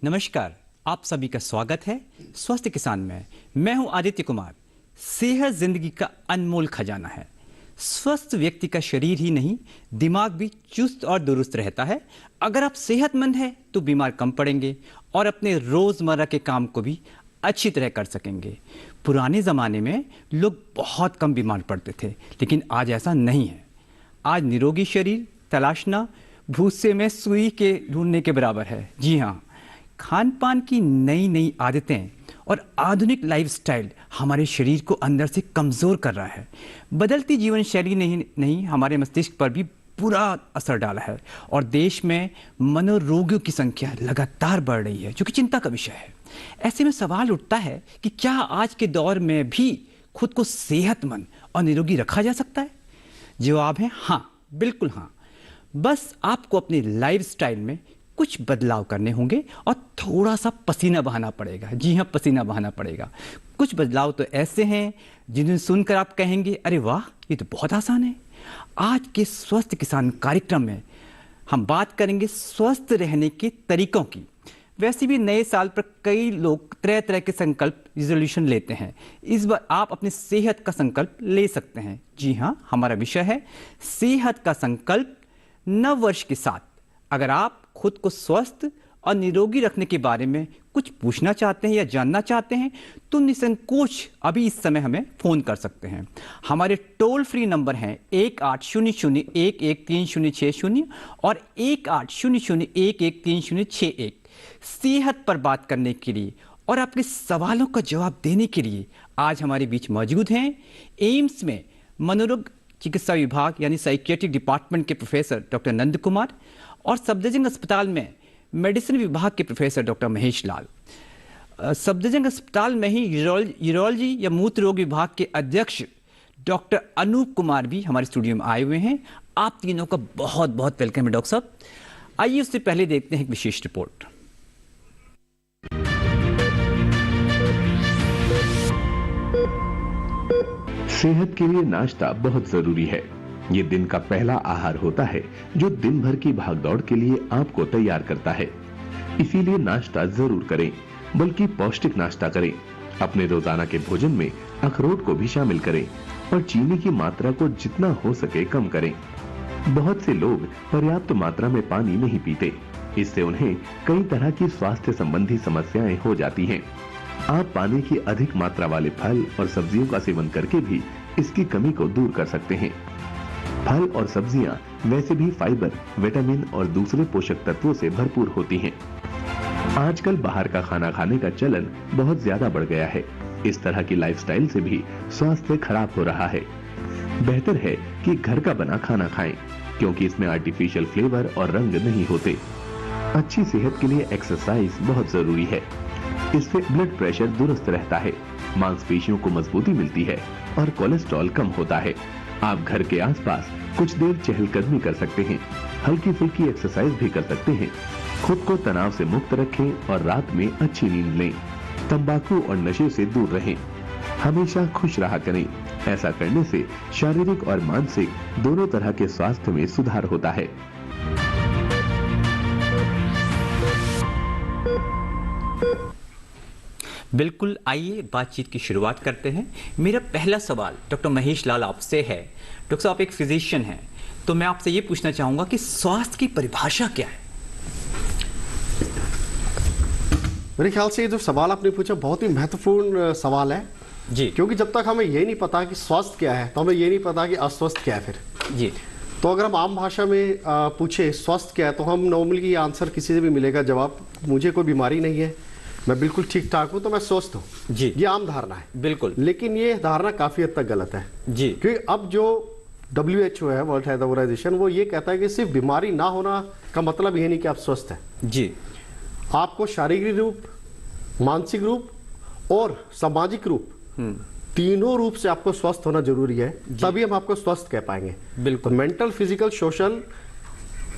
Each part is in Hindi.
नमस्कार, आप सभी का स्वागत है स्वस्थ किसान में। मैं हूं आदित्य कुमार। सेहत जिंदगी का अनमोल खजाना है। स्वस्थ व्यक्ति का शरीर ही नहीं, दिमाग भी चुस्त और दुरुस्त रहता है। अगर आप सेहतमंद हैं तो बीमार कम पड़ेंगे और अपने रोजमर्रा के काम को भी अच्छी तरह कर सकेंगे। पुराने ज़माने में लोग बहुत कम बीमार पड़ते थे, लेकिन आज ऐसा नहीं है। आज निरोगी शरीर तलाशना भूसे में सुई के ढूंढने के बराबर है। जी हाँ, खान पान की नई नई आदतें और आधुनिक लाइफस्टाइल हमारे शरीर को अंदर से कमज़ोर कर रहा है। बदलती जीवन शैली नहीं हमारे मस्तिष्क पर भी बुरा असर डाला है और देश में मनोरोगियों की संख्या लगातार बढ़ रही है, जो कि चिंता का विषय है। ऐसे में सवाल उठता है कि क्या आज के दौर में भी खुद को सेहतमंद और निरोगी रखा जा सकता है? जवाब है हाँ, बिल्कुल हाँ। बस आपको अपनी लाइफस्टाइल में कुछ बदलाव करने होंगे और थोड़ा सा पसीना बहाना पड़ेगा। जी हाँ, पसीना बहाना पड़ेगा। कुछ बदलाव तो ऐसे हैं जिन्हें सुनकर आप कहेंगे, अरे वाह, ये तो बहुत आसान है। आज के स्वस्थ किसान कार्यक्रम में हम बात करेंगे स्वस्थ रहने के तरीकों की। वैसे भी नए साल पर कई लोग तरह तरह के संकल्प रिजोल्यूशन लेते हैं। इस बार आप अपनी सेहत का संकल्प ले सकते हैं। जी हाँ, हमारा विषय है सेहत का संकल्प नव वर्ष के साथ। अगर आप खुद को स्वस्थ और निरोगी रखने के बारे में कुछ पूछना चाहते हैं या जानना चाहते हैं तो निसंकोच अभी इस समय हमें फ़ोन कर सकते हैं। हमारे टोल फ्री नंबर हैं 1800113060 और 1800113061 सेहत पर बात करने के लिए और आपके सवालों का जवाब देने के लिए आज हमारे बीच मौजूद हैं एम्स में मनोरोग चिकित्सा विभाग यानी साइकियाट्रिक डिपार्टमेंट के प्रोफेसर डॉक्टर नंद कुमार और सफदरजंग अस्पताल में मेडिसिन विभाग के प्रोफेसर डॉक्टर महेश लाल। सफदरजंग अस्पताल में ही यूरोलॉजी या मूत्र रोग विभाग के अध्यक्ष डॉक्टर अनूप कुमार भी हमारे स्टूडियो में आए हुए हैं। आप तीनों का बहुत बहुत वेलकम है डॉक्टर साहब। आइए उससे पहले देखते हैं एक विशेष रिपोर्ट। सेहत के लिए नाश्ता बहुत जरूरी है। ये दिन का पहला आहार होता है जो दिन भर की भागदौड़ के लिए आपको तैयार करता है। इसीलिए नाश्ता जरूर करें, बल्कि पौष्टिक नाश्ता करें। अपने रोजाना के भोजन में अखरोट को भी शामिल करें और चीनी की मात्रा को जितना हो सके कम करें। बहुत से लोग पर्याप्त मात्रा में पानी नहीं पीते, इससे उन्हें कई तरह की स्वास्थ्य संबंधी समस्याएं हो जाती हैं। आप पानी की अधिक मात्रा वाले फल और सब्जियों का सेवन करके भी इसकी कमी को दूर कर सकते हैं। फल और सब्जियां वैसे भी फाइबर, विटामिन और दूसरे पोषक तत्वों से भरपूर होती हैं। आजकल बाहर का खाना खाने का चलन बहुत ज्यादा बढ़ गया है। इस तरह की लाइफस्टाइल से भी स्वास्थ्य खराब हो रहा है। बेहतर है कि घर का बना खाना खाएं, क्योंकि इसमें आर्टिफिशियल फ्लेवर और रंग नहीं होते। अच्छी सेहत के लिए एक्सरसाइज बहुत जरूरी है। इससे ब्लड प्रेशर दुरुस्त रहता है, मांसपेशियों को मजबूती मिलती है और कोलेस्ट्रॉल कम होता है। आप घर के आसपास कुछ देर चहलकदमी कर सकते हैं, हल्की फुल्की एक्सरसाइज भी कर सकते हैं। खुद को तनाव से मुक्त रखें और रात में अच्छी नींद लें। तंबाकू और नशे से दूर रहें। हमेशा खुश रहा करें। ऐसा करने से शारीरिक और मानसिक दोनों तरह के स्वास्थ्य में सुधार होता है। बिल्कुल, आइए बातचीत की शुरुआत करते हैं। मेरा पहला सवाल डॉक्टर महेश लाल आपसे है। डॉक्टर साहब, आप एक फिजिशियन हैं, तो मैं आपसे ये पूछना चाहूँगा कि स्वास्थ्य की परिभाषा क्या है? मेरे ख्याल से ये जो सवाल आपने पूछा बहुत ही महत्वपूर्ण सवाल है जी, क्योंकि जब तक हमें ये नहीं पता कि स्वास्थ्य क्या है तो हमें ये नहीं पता कि अस्वस्थ क्या है फिर जी। तो अगर हम आम भाषा में पूछे स्वास्थ्य क्या है तो हम नॉर्मली आंसर किसी से भी मिलेगा जवाब, मुझे कोई बीमारी नहीं है, मैं बिल्कुल ठीक ठाक हूँ, तो मैं स्वस्थ हूँ जी। ये आम धारणा है। बिल्कुल। लेकिन ये धारणा काफी हद तक गलत है जी, क्योंकि अब जो WHO है, वर्ल्ड हेल्थ ऑर्गेनाइजेशन, वो ये कहता है कि सिर्फ बीमारी ना होना का मतलब ये नहीं कि आप स्वस्थ हैं जी। आपको शारीरिक रूप, मानसिक रूप और सामाजिक रूप, तीनों रूप से आपको स्वस्थ होना जरूरी है, तभी हम आपको स्वस्थ कह पाएंगे। बिल्कुल। तो मेंटल, फिजिकल, सोशल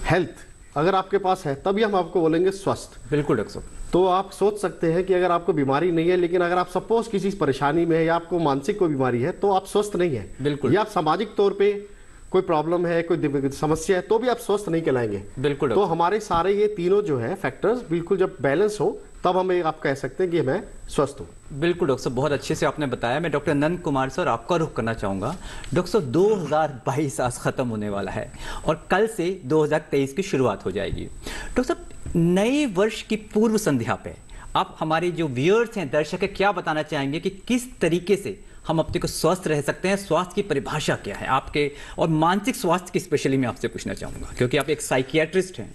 हेल्थ अगर आपके पास है तभी हम आपको बोलेंगे स्वस्थ। बिल्कुल डॉक्टर साहब। तो आप सोच सकते हैं कि अगर आपको बीमारी नहीं है, लेकिन अगर आप सपोज किसी परेशानी में है या आपको मानसिक कोई बीमारी है तो आप स्वस्थ नहीं है। बिल्कुल। या आप सामाजिक तौर पे कोई प्रॉब्लम है, कोई समस्या है, तो भी आप स्वस्थ नहीं कहलाएंगे। बिल्कुल तो डॉक्टर। हमारे सारे ये तीनों जो है फैक्टर्स बिल्कुल जब बैलेंस हो तब हम आप कह सकते हैं कि मैं स्वस्थ हूँ। बिल्कुल डॉक्टर साहब, बहुत अच्छे से आपने बताया। मैं डॉक्टर नंद कुमार सर आपका रुख करना चाहूँगा। डॉक्टर साहब 2022 आज ख़त्म होने वाला है और कल से 2023 की शुरुआत हो जाएगी। डॉक्टर साहब नए वर्ष की पूर्व संध्या पे आप हमारे जो व्यूअर्स हैं, दर्शक हैं, क्या बताना चाहेंगे कि किस तरीके से हम अपने को स्वस्थ रह सकते हैं? स्वास्थ्य की परिभाषा क्या है आपके, और मानसिक स्वास्थ्य की स्पेशली मैं आपसे पूछना चाहूँगा क्योंकि आप एक साइकियाट्रिस्ट हैं।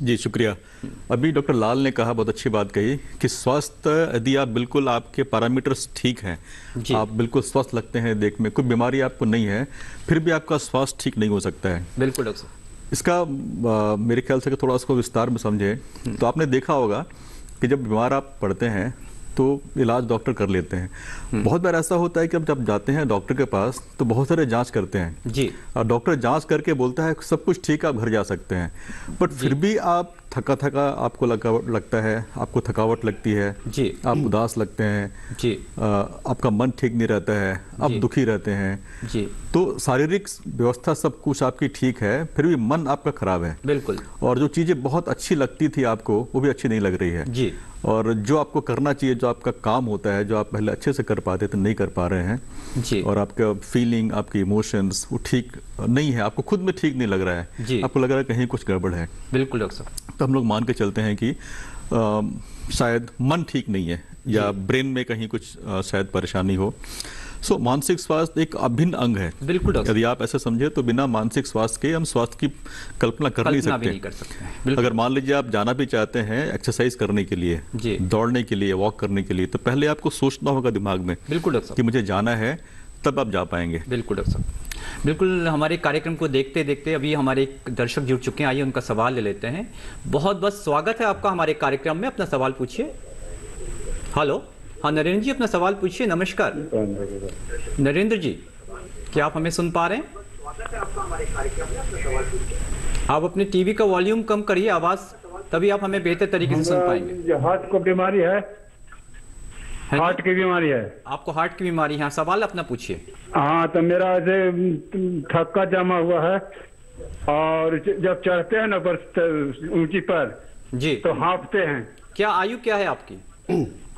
जी शुक्रिया। अभी डॉक्टर लाल ने कहा, बहुत अच्छी बात कही कि स्वास्थ्य यदि आप बिल्कुल आपके पैरामीटर्स ठीक हैं, आप बिल्कुल स्वस्थ लगते हैं, देख में कोई बीमारी आपको नहीं है, फिर भी आपका स्वास्थ्य ठीक नहीं हो सकता है। बिल्कुल डॉक्टर साहब। इसका मेरे ख्याल से कि थोड़ा उसको विस्तार में समझें तो आपने देखा होगा कि जब बीमार आप पड़ते हैं तो इलाज डॉक्टर कर लेते हैं। बहुत बार ऐसा होता है कि जब जाते हैं डॉक्टर के पास तो बहुत सारे जांच करते हैं जी, और डॉक्टर जांच करके बोलता है सब कुछ ठीक है, आप घर जा सकते हैं, बट फिर भी आप थका थका आपको लगता है, आपको थकावट लगती है जी, आप उदास लगते हैं जी, आपका मन ठीक नहीं रहता है, आप दुखी रहते हैं जी। तो शारीरिक व्यवस्था सब कुछ आपकी ठीक है, फिर भी मन आपका खराब है। बिल्कुल। और जो चीज़ें बहुत अच्छी लगती थी आपको वो भी अच्छी नहीं लग रही है जी। और जो आपको करना चाहिए, जो आपका काम होता है, जो आप पहले अच्छे से कर पाते थे नहीं कर पा रहे हैं जी, और आपका फीलिंग, आपके इमोशंस वो ठीक नहीं है, आपको खुद में ठीक नहीं लग रहा है जी। आपको लग रहा है कहीं कुछ गड़बड़ है। बिल्कुल डॉक्टर साहब। तो हम लोग मान के चलते हैं कि शायद मन ठीक नहीं है या ब्रेन में कहीं कुछ शायद परेशानी हो। सो मानसिक स्वास्थ्य एक अभिन्न अंग है। बिल्कुल डॉक्टर। यदि आप ऐसे समझे तो बिना मानसिक स्वास्थ्य के हम स्वास्थ्य की कल्पना कर नहीं कल्पना भी सकते। नहीं कर सकते हैं। बिल्कुल। अगर मान लीजिए आप जाना भी चाहते हैं एक्सरसाइज करने के लिए, जी। दौड़ने के लिए, वॉक करने के लिए, तो पहले आपको सोचना होगा दिमाग में बिल्कुल डॉक्टर कि साहब। मुझे जाना है, तब आप जा पाएंगे। बिल्कुल डॉक्टर साहब। बिल्कुल। हमारे कार्यक्रम को देखते देखते अभी हमारे एक दर्शक जुड़ चुके हैं, आइए उनका सवाल ले लेते हैं। बहुत बहुत स्वागत है आपका हमारे कार्यक्रम में, अपना सवाल पूछिए। हेलो, हाँ नरेंद्र जी अपना सवाल पूछिए। नमस्कार नरेंद्र जी, क्या आप हमें सुन पा रहे हैं? आप अपने टीवी का वॉल्यूम कम करिए आवाज, तभी आप हमें बेहतर तरीके से सुन पाएंगे। हार्ट को बीमारी है, हार्ट की बीमारी है। आपको हार्ट की बीमारी है? हाँ, सवाल अपना पूछिए। हाँ, तो मेरा ऐसे थक्का जमा हुआ है और जब चढ़ते हैं ना पर ऊंची पर जी, तो हाँफते हैं। क्या आयु क्या है आपकी?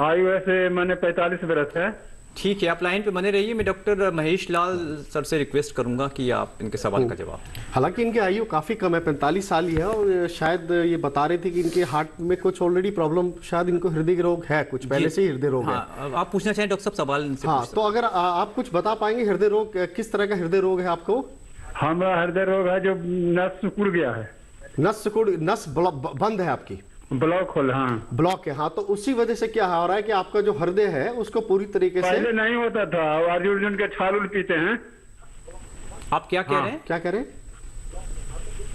आयु ऐसे मैंने 45 वर्ष है। ठीक है, आप लाइन पे बने रहिए। मैं डॉक्टर महेश लाल सर से रिक्वेस्ट करूंगा कि आप इनके सवाल का जवाब। हालांकि इनकी आयु काफी कम है, 45 साल ही है, और शायद ये बता रही थी कि इनके हार्ट में कुछ ऑलरेडी प्रॉब्लम, शायद इनको हृदय रोग है, कुछ पहले से ही हृदय रोग है। हाँ, आप पूछना चाहें डॉक्टर साहब सवाल इनसे? हाँ, तो अगर आप कुछ बता पाएंगे हृदय रोग किस तरह का हृदय रोग है आपको? हमारा हृदय रोग है जो नस सिकुड़ गया है, नस बंद है आपकी, ब्लॉक होल। हाँ, ब्लॉक है। हाँ, तो उसी वजह से क्या हो रहा है कि आपका जो हृदय है उसको पूरी तरीके से पहले नहीं होता था। अर्जुन के छाल उल पीते हैं। आप क्या कह रहे हैं? क्या कह रहे हैं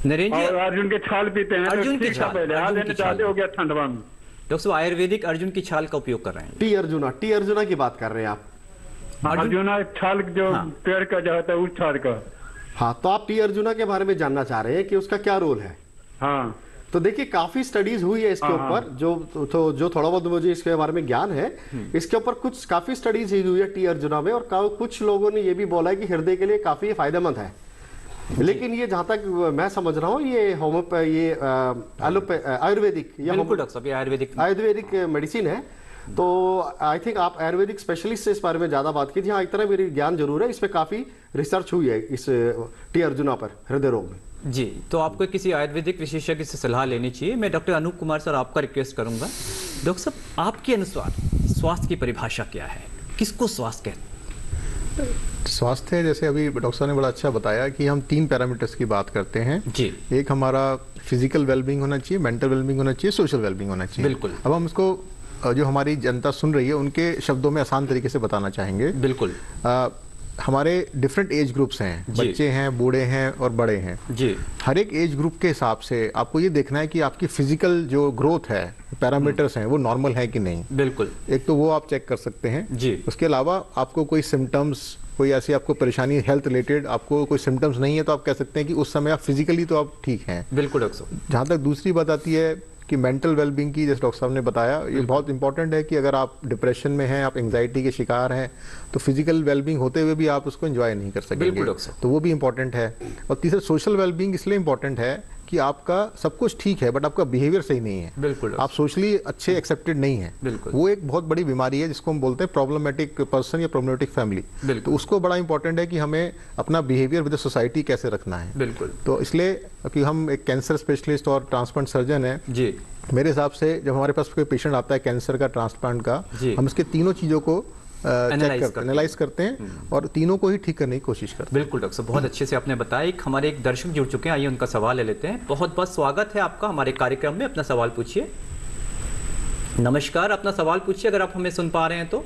नरेंद्र जी? और अर्जुन के छाल पीते हैं। अर्जुन तो की ठीक था छाल, पहले, अर्जुन आज की चाहते छाल। हो गया ठंडवा में। डॉक्टर साहब आयुर्वेदिक अर्जुन की छाल का उपयोग कर रहे हैं? टी अर्जुना की बात कर रहे हैं आप? अर्जुना छाल जो पेड़ का जो होता है उस छाल का। हाँ, तो आप टी अर्जुना के बारे में जानना चाह रहे हैं कि उसका क्या रोल है? हाँ, तो देखिए काफी स्टडीज हुई है इसके ऊपर, जो थोड़ा बहुत मुझे इसके बारे में ज्ञान है, इसके ऊपर कुछ काफी स्टडीज हुई है टी अर्जुना में, और कुछ लोगों ने ये भी बोला है कि हृदय के लिए काफी फायदेमंद है। लेकिन ये जहां तक मैं समझ रहा हूँ ये आयुर्वेदिक या बिल्कुल डॉक्टर साहब, ये आयुर्वेदिक मेडिसिन है। तो आई थिंक आप आयुर्वेदिक स्पेशलिस्ट से इस बारे में ज्यादा बात कीजिए। हाँ, इतना मेरी ज्ञान जरूर है, इस पे काफी रिसर्च हुई है इस टी अर्जुना पर, हृदय रोग में। जी, तो आपको किसी आयुर्वेदिक विशेषज्ञ से सलाह लेनी चाहिए। मैं डॉक्टर अनूप कुमार सर आपका रिक्वेस्ट करूंगा। डॉक्टर साहब आपके अनुसार स्वास्थ्य की परिभाषा क्या है? किसको स्वास्थ्य कहते हैं? स्वास्थ्य जैसे अभी डॉक्टर साहब ने बड़ा अच्छा बताया कि हम 3 पैरामीटर्स की बात करते हैं जी। एक हमारा फिजिकल वेलबींग होना चाहिए, मेंटल वेलबींग होना चाहिए, सोशल वेलबींग होना चाहिए। बिल्कुल। अब हम इसको जो हमारी जनता सुन रही है उनके शब्दों में आसान तरीके से बताना चाहेंगे। बिल्कुल। हमारे डिफरेंट एज ग्रुप्स हैं, बच्चे हैं, बूढ़े हैं और बड़े हैं जी। हर एक एज ग्रुप के हिसाब से आपको ये देखना है कि आपकी फिजिकल जो ग्रोथ है, पैरामीटर्स हैं, वो नॉर्मल है कि नहीं। बिल्कुल। एक तो वो आप चेक कर सकते हैं जी। उसके अलावा आपको कोई सिम्टम्स, कोई ऐसी आपको परेशानी हेल्थ रिलेटेड आपको कोई सिम्टम्स नहीं है तो आप कह सकते हैं कि उस समय आप फिजिकली तो आप ठीक हैं। बिल्कुल डॉक्टर साहब। जहाँ तक दूसरी बात आती है कि मेंटल वेलबींग की, जैसे डॉक्टर साहब ने बताया, ये बहुत इंपॉर्टेंट है कि अगर आप डिप्रेशन में हैं, आप एंग्जाइटी के शिकार हैं, तो फिजिकल वेलबींग होते हुए भी आप उसको एंजॉय नहीं कर सकेंगे, तो वो भी इंपॉर्टेंट है। और तीसरा सोशल वेलबींग इसलिए इंपॉर्टेंट है कि आपका सब कुछ ठीक है बट आपका बिहेवियर सही नहीं है, बिल्कुल, आप सोशली अच्छे एक्सेप्टेड नहीं है, बिल्कुल, वो एक बहुत बड़ी बीमारी है जिसको हम बोलते हैं प्रॉब्लमेटिक पर्सन या प्रॉब्लमेटिक फैमिली। तो उसको बड़ा इंपॉर्टेंट है कि हमें अपना बिहेवियर विद सोसाइटी कैसे रखना है। बिल्कुल। तो इसलिए कि हम एक कैंसर स्पेशलिस्ट और ट्रांसप्लांट सर्जन है जी, मेरे हिसाब से जब हमारे पास कोई पेशेंट आता है कैंसर का, ट्रांसप्लांट का, हम इसके तीनों चीजों को एनालाइज करते हैं और तीनों को ही ठीक करने की कोशिश करते हैं। बिल्कुल डॉक्टर साहब, बहुत अच्छे से आपने बताया। एक हमारे एक दर्शक जुड़ चुके हैं, आइए उनका सवाल ले लेते हैं। बहुत बहुत स्वागत है आपका हमारे कार्यक्रम में, अपना सवाल पूछिए। नमस्कार, अपना सवाल पूछिए अगर आप हमें सुन पा रहे हैं तो।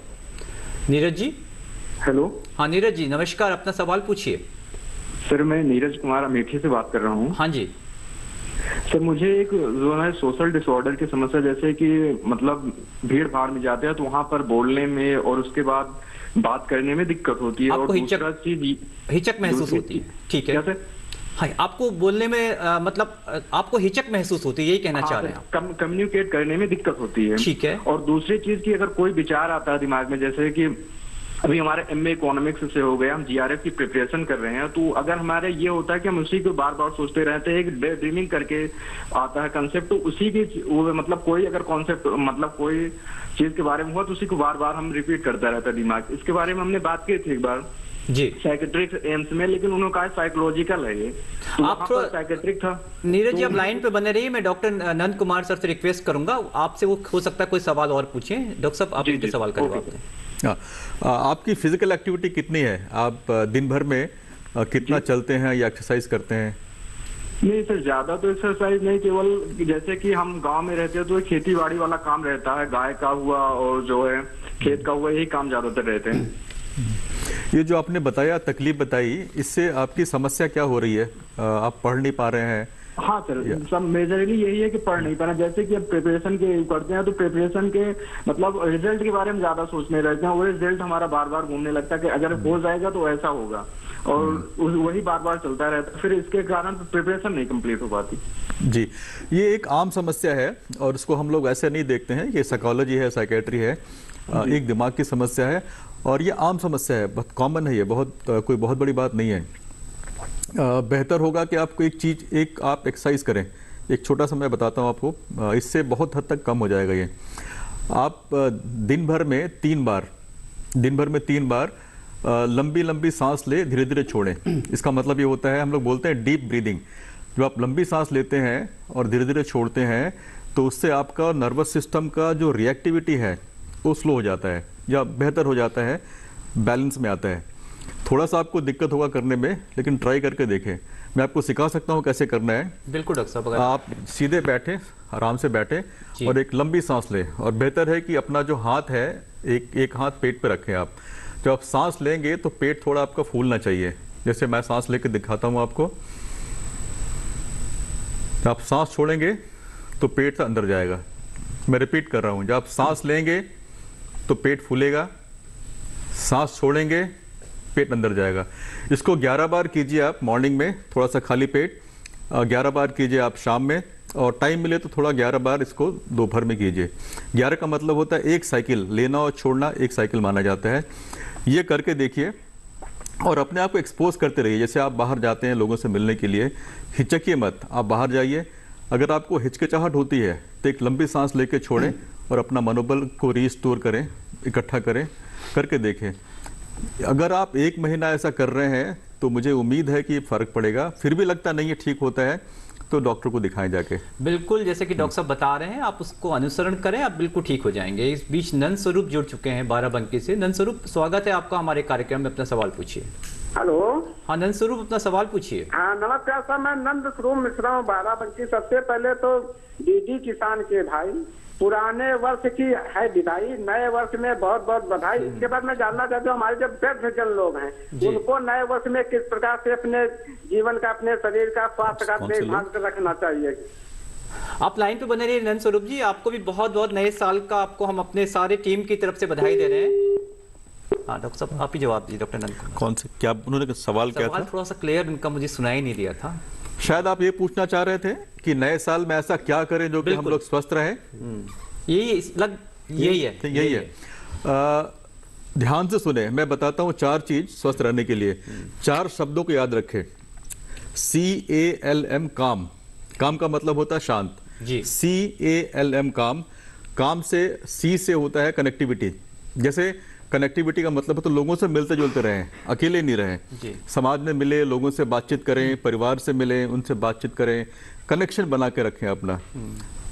नीरज जी। हेलो। हाँ नीरज जी नमस्कार, अपना सवाल पूछिए। सर मैं नीरज कुमार अमेठी से बात कर रहा हूँ। हाँ जी सर, मुझे एक जो है सोशल डिसऑर्डर की समस्या, जैसे कि मतलब भीड़ भाड़ में जाते हैं तो वहाँ पर बोलने में और उसके बाद बात करने में दिक्कत होती है, और दूसरा चीज हिचक महसूस होती है। ठीक है, हाँ, आपको बोलने में मतलब आपको हिचक महसूस होती है, यही कहना चाह रहे हैं? कम्युनिकेट करने में दिक्कत होती है। ठीक है। और दूसरी चीज की अगर कोई विचार आता है दिमाग में, जैसे कि अभी हमारे MA इकोनॉमिक्स से हो गया, हम GRF की प्रिपरेशन कर रहे हैं, तो अगर हमारे ये होता है कि हम उसी को बार बार सोचते रहते हैं, एक डे ड्रीमिंग करके आता है कंसेप्ट, तो उसी की वो मतलब कोई अगर कॉन्सेप्ट मतलब कोई चीज के बारे में हुआ तो उसी को बार बार हम रिपीट करता रहता है दिमाग। इसके बारे में हमने बात की थी एक बार जी साइकेट्रिक एम्स में, लेकिन उन्होंने कहा साइकोलॉजिकल है ये, तो आप थोड़ा साइकेट्रिक था। नीरज जी आप लाइन पे बने रहिए, मैं डॉक्टर नंद कुमार सर से रिक्वेस्ट करूंगा आपसे, वो हो सकता है कोई सवाल और पूछें। डॉक्टर साहब आप इनके सवाल करवाते हैं। आपकी फिजिकल एक्टिविटी कितनी है? आप दिन भर में कितना चलते हैं या एक्सरसाइज करते हैं? नहीं सर, ज्यादा तो एक्सरसाइज नहीं, केवल जैसे कि हम गांव में रहते हैं तो खेती बाड़ी वाला काम रहता है, गाय का हुआ और जो है खेत का हुआ, यही काम ज्यादातर रहते हैं। ये जो आपने बताया, तकलीफ बताई, इससे आपकी समस्या क्या हो रही है? आप पढ़ नहीं पा रहे हैं? हाँ सर, सब मेजरली यही है कि पढ़ नहीं पाना। जैसे कि अब प्रिपरेशन के करते हैं तो प्रिपरेशन के मतलब रिजल्ट के बारे में ज्यादा सोचने रहते हैं, वो रिजल्ट हमारा बार बार घूमने लगता है कि अगर हो जाएगा तो ऐसा होगा, और वही बार बार चलता रहता है, फिर इसके कारण प्रिपरेशन नहीं कंप्लीट हो पाती। जी, ये एक आम समस्या है और इसको हम लोग ऐसे नहीं देखते हैं, ये साइकोलॉजी है, साइकेट्री है, एक दिमाग की समस्या है और ये आम समस्या है, बहुत कॉमन है, ये कोई बहुत बड़ी बात नहीं है। बेहतर होगा कि आपको एक आप एक्सरसाइज करें। एक छोटा सा मैं बताता हूँ आपको, इससे बहुत हद तक कम हो जाएगा ये। आप दिन भर में 3 बार लंबी लंबी सांस ले, धीरे धीरे छोड़ें। इसका मतलब ये होता है, हम लोग बोलते हैं डीप ब्रीदिंग। जब आप लंबी सांस लेते हैं और धीरे धीरे छोड़ते हैं तो उससे आपका नर्वस सिस्टम का जो रिएक्टिविटी है वो स्लो हो जाता है या बेहतर हो जाता है, बैलेंस में आता है। थोड़ा सा आपको दिक्कत होगा करने में, लेकिन ट्राई करके देखें। मैं आपको सिखा सकता हूँ कैसे करना है। बिल्कुल डॉक्टर साहब, आप सीधे बैठे, आराम से बैठे और एक लंबी सांस लें, और बेहतर है कि अपना जो हाथ है एक हाथ पेट पे रखें आप। जब आप सांस लेंगे तो पेट थोड़ा आपका फूलना चाहिए, जैसे मैं सांस लेके दिखाता हूँ आपको। जब आप सांस छोड़ेंगे तो पेट से अंदर जाएगा। मैं रिपीट कर रहा हूँ, जब आप सांस लेंगे तो पेट फूलेगा, सांस छोड़ेंगे पेट अंदर जाएगा। इसको 11 बार कीजिए आप मॉर्निंग में, थोड़ा सा खाली पेट, 11 बार कीजिए आप शाम में, और टाइम मिले तो थोड़ा 11 बार इसको दोपहर में कीजिए। 11 का मतलब होता है एक साइकिल, लेना और छोड़ना एक साइकिल माना जाता है। ये करके देखिए और अपने आप को एक्सपोज करते रहिए। जैसे आप बाहर जाते हैं लोगों से मिलने के लिए, हिचकिए मत, आप बाहर जाइए। अगर आपको हिचकिचाहट होती है तो एक लंबी सांस लेके छोड़ें और अपना मनोबल को रीस्टोर करें, इकट्ठा करें, करके देखें। अगर आप 1 महीना ऐसा कर रहे हैं तो मुझे उम्मीद है कि फर्क पड़ेगा। फिर भी लगता नहीं है ठीक होता है तो डॉक्टर को दिखाएं जाके। बिल्कुल, जैसे कि डॉक्टर साहब बता रहे हैं, आप उसको अनुसरण करें, आप बिल्कुल ठीक हो जाएंगे। इस बीच नंद स्वरूप जुड़ चुके हैं बाराबंकी से। नंद स्वरूप, स्वागत है आपका हमारे कार्यक्रम में, अपना सवाल पूछिए। हेलो। हाँ नंद स्वरूप, अपना सवाल पूछिए। हाँ नमस्कार सर, मैं नंद स्वरूप मिश्रा हूँ बाराबंकी। सबसे पहले तो डीडी किसान के भाई पुराने वर्ष की है विदाई, नए वर्ष में बहुत बहुत बधाई। इसके बाद मैं जानना चाहता हूँ, हमारे जो वृद्धजन लोग हैं उनको नए वर्ष में किस प्रकार से अपने जीवन का, अपने शरीर का, स्वास्थ्य का देखभाल रखना चाहिए। आप लाइन पे बने रहिए नंद स्वरूप जी, आपको भी बहुत बहुत नए साल का आपको हम अपने सारे टीम की तरफ से बधाई दे रहे हैं। हाँ डॉक्टर साहब आप ही जवाब दीजिए। डॉक्टर नंद, कौन से, क्या उन्होंने सवाल क्या था? थोड़ा सा क्लियर उनका मुझे सुनाई नहीं दिया था। शायद आप ये पूछना चाह रहे थे कि नए साल में ऐसा क्या करें जो कि हम लोग स्वस्थ रहें। यही है। ध्यान से सुने, मैं बताता हूं 4 चीज स्वस्थ रहने के लिए। 4 शब्दों को याद रखें। CALM, काम। काम का मतलब होता है शांत जी। CALM, काम। काम से C से होता है कनेक्टिविटी। जैसे कनेक्टिविटी का मतलब है तो लोगों से मिलते जुलते रहें, अकेले नहीं रहें, समाज में मिले, लोगों से बातचीत करें, परिवार से मिलें, उनसे बातचीत करें, कनेक्शन बना के रखें अपना।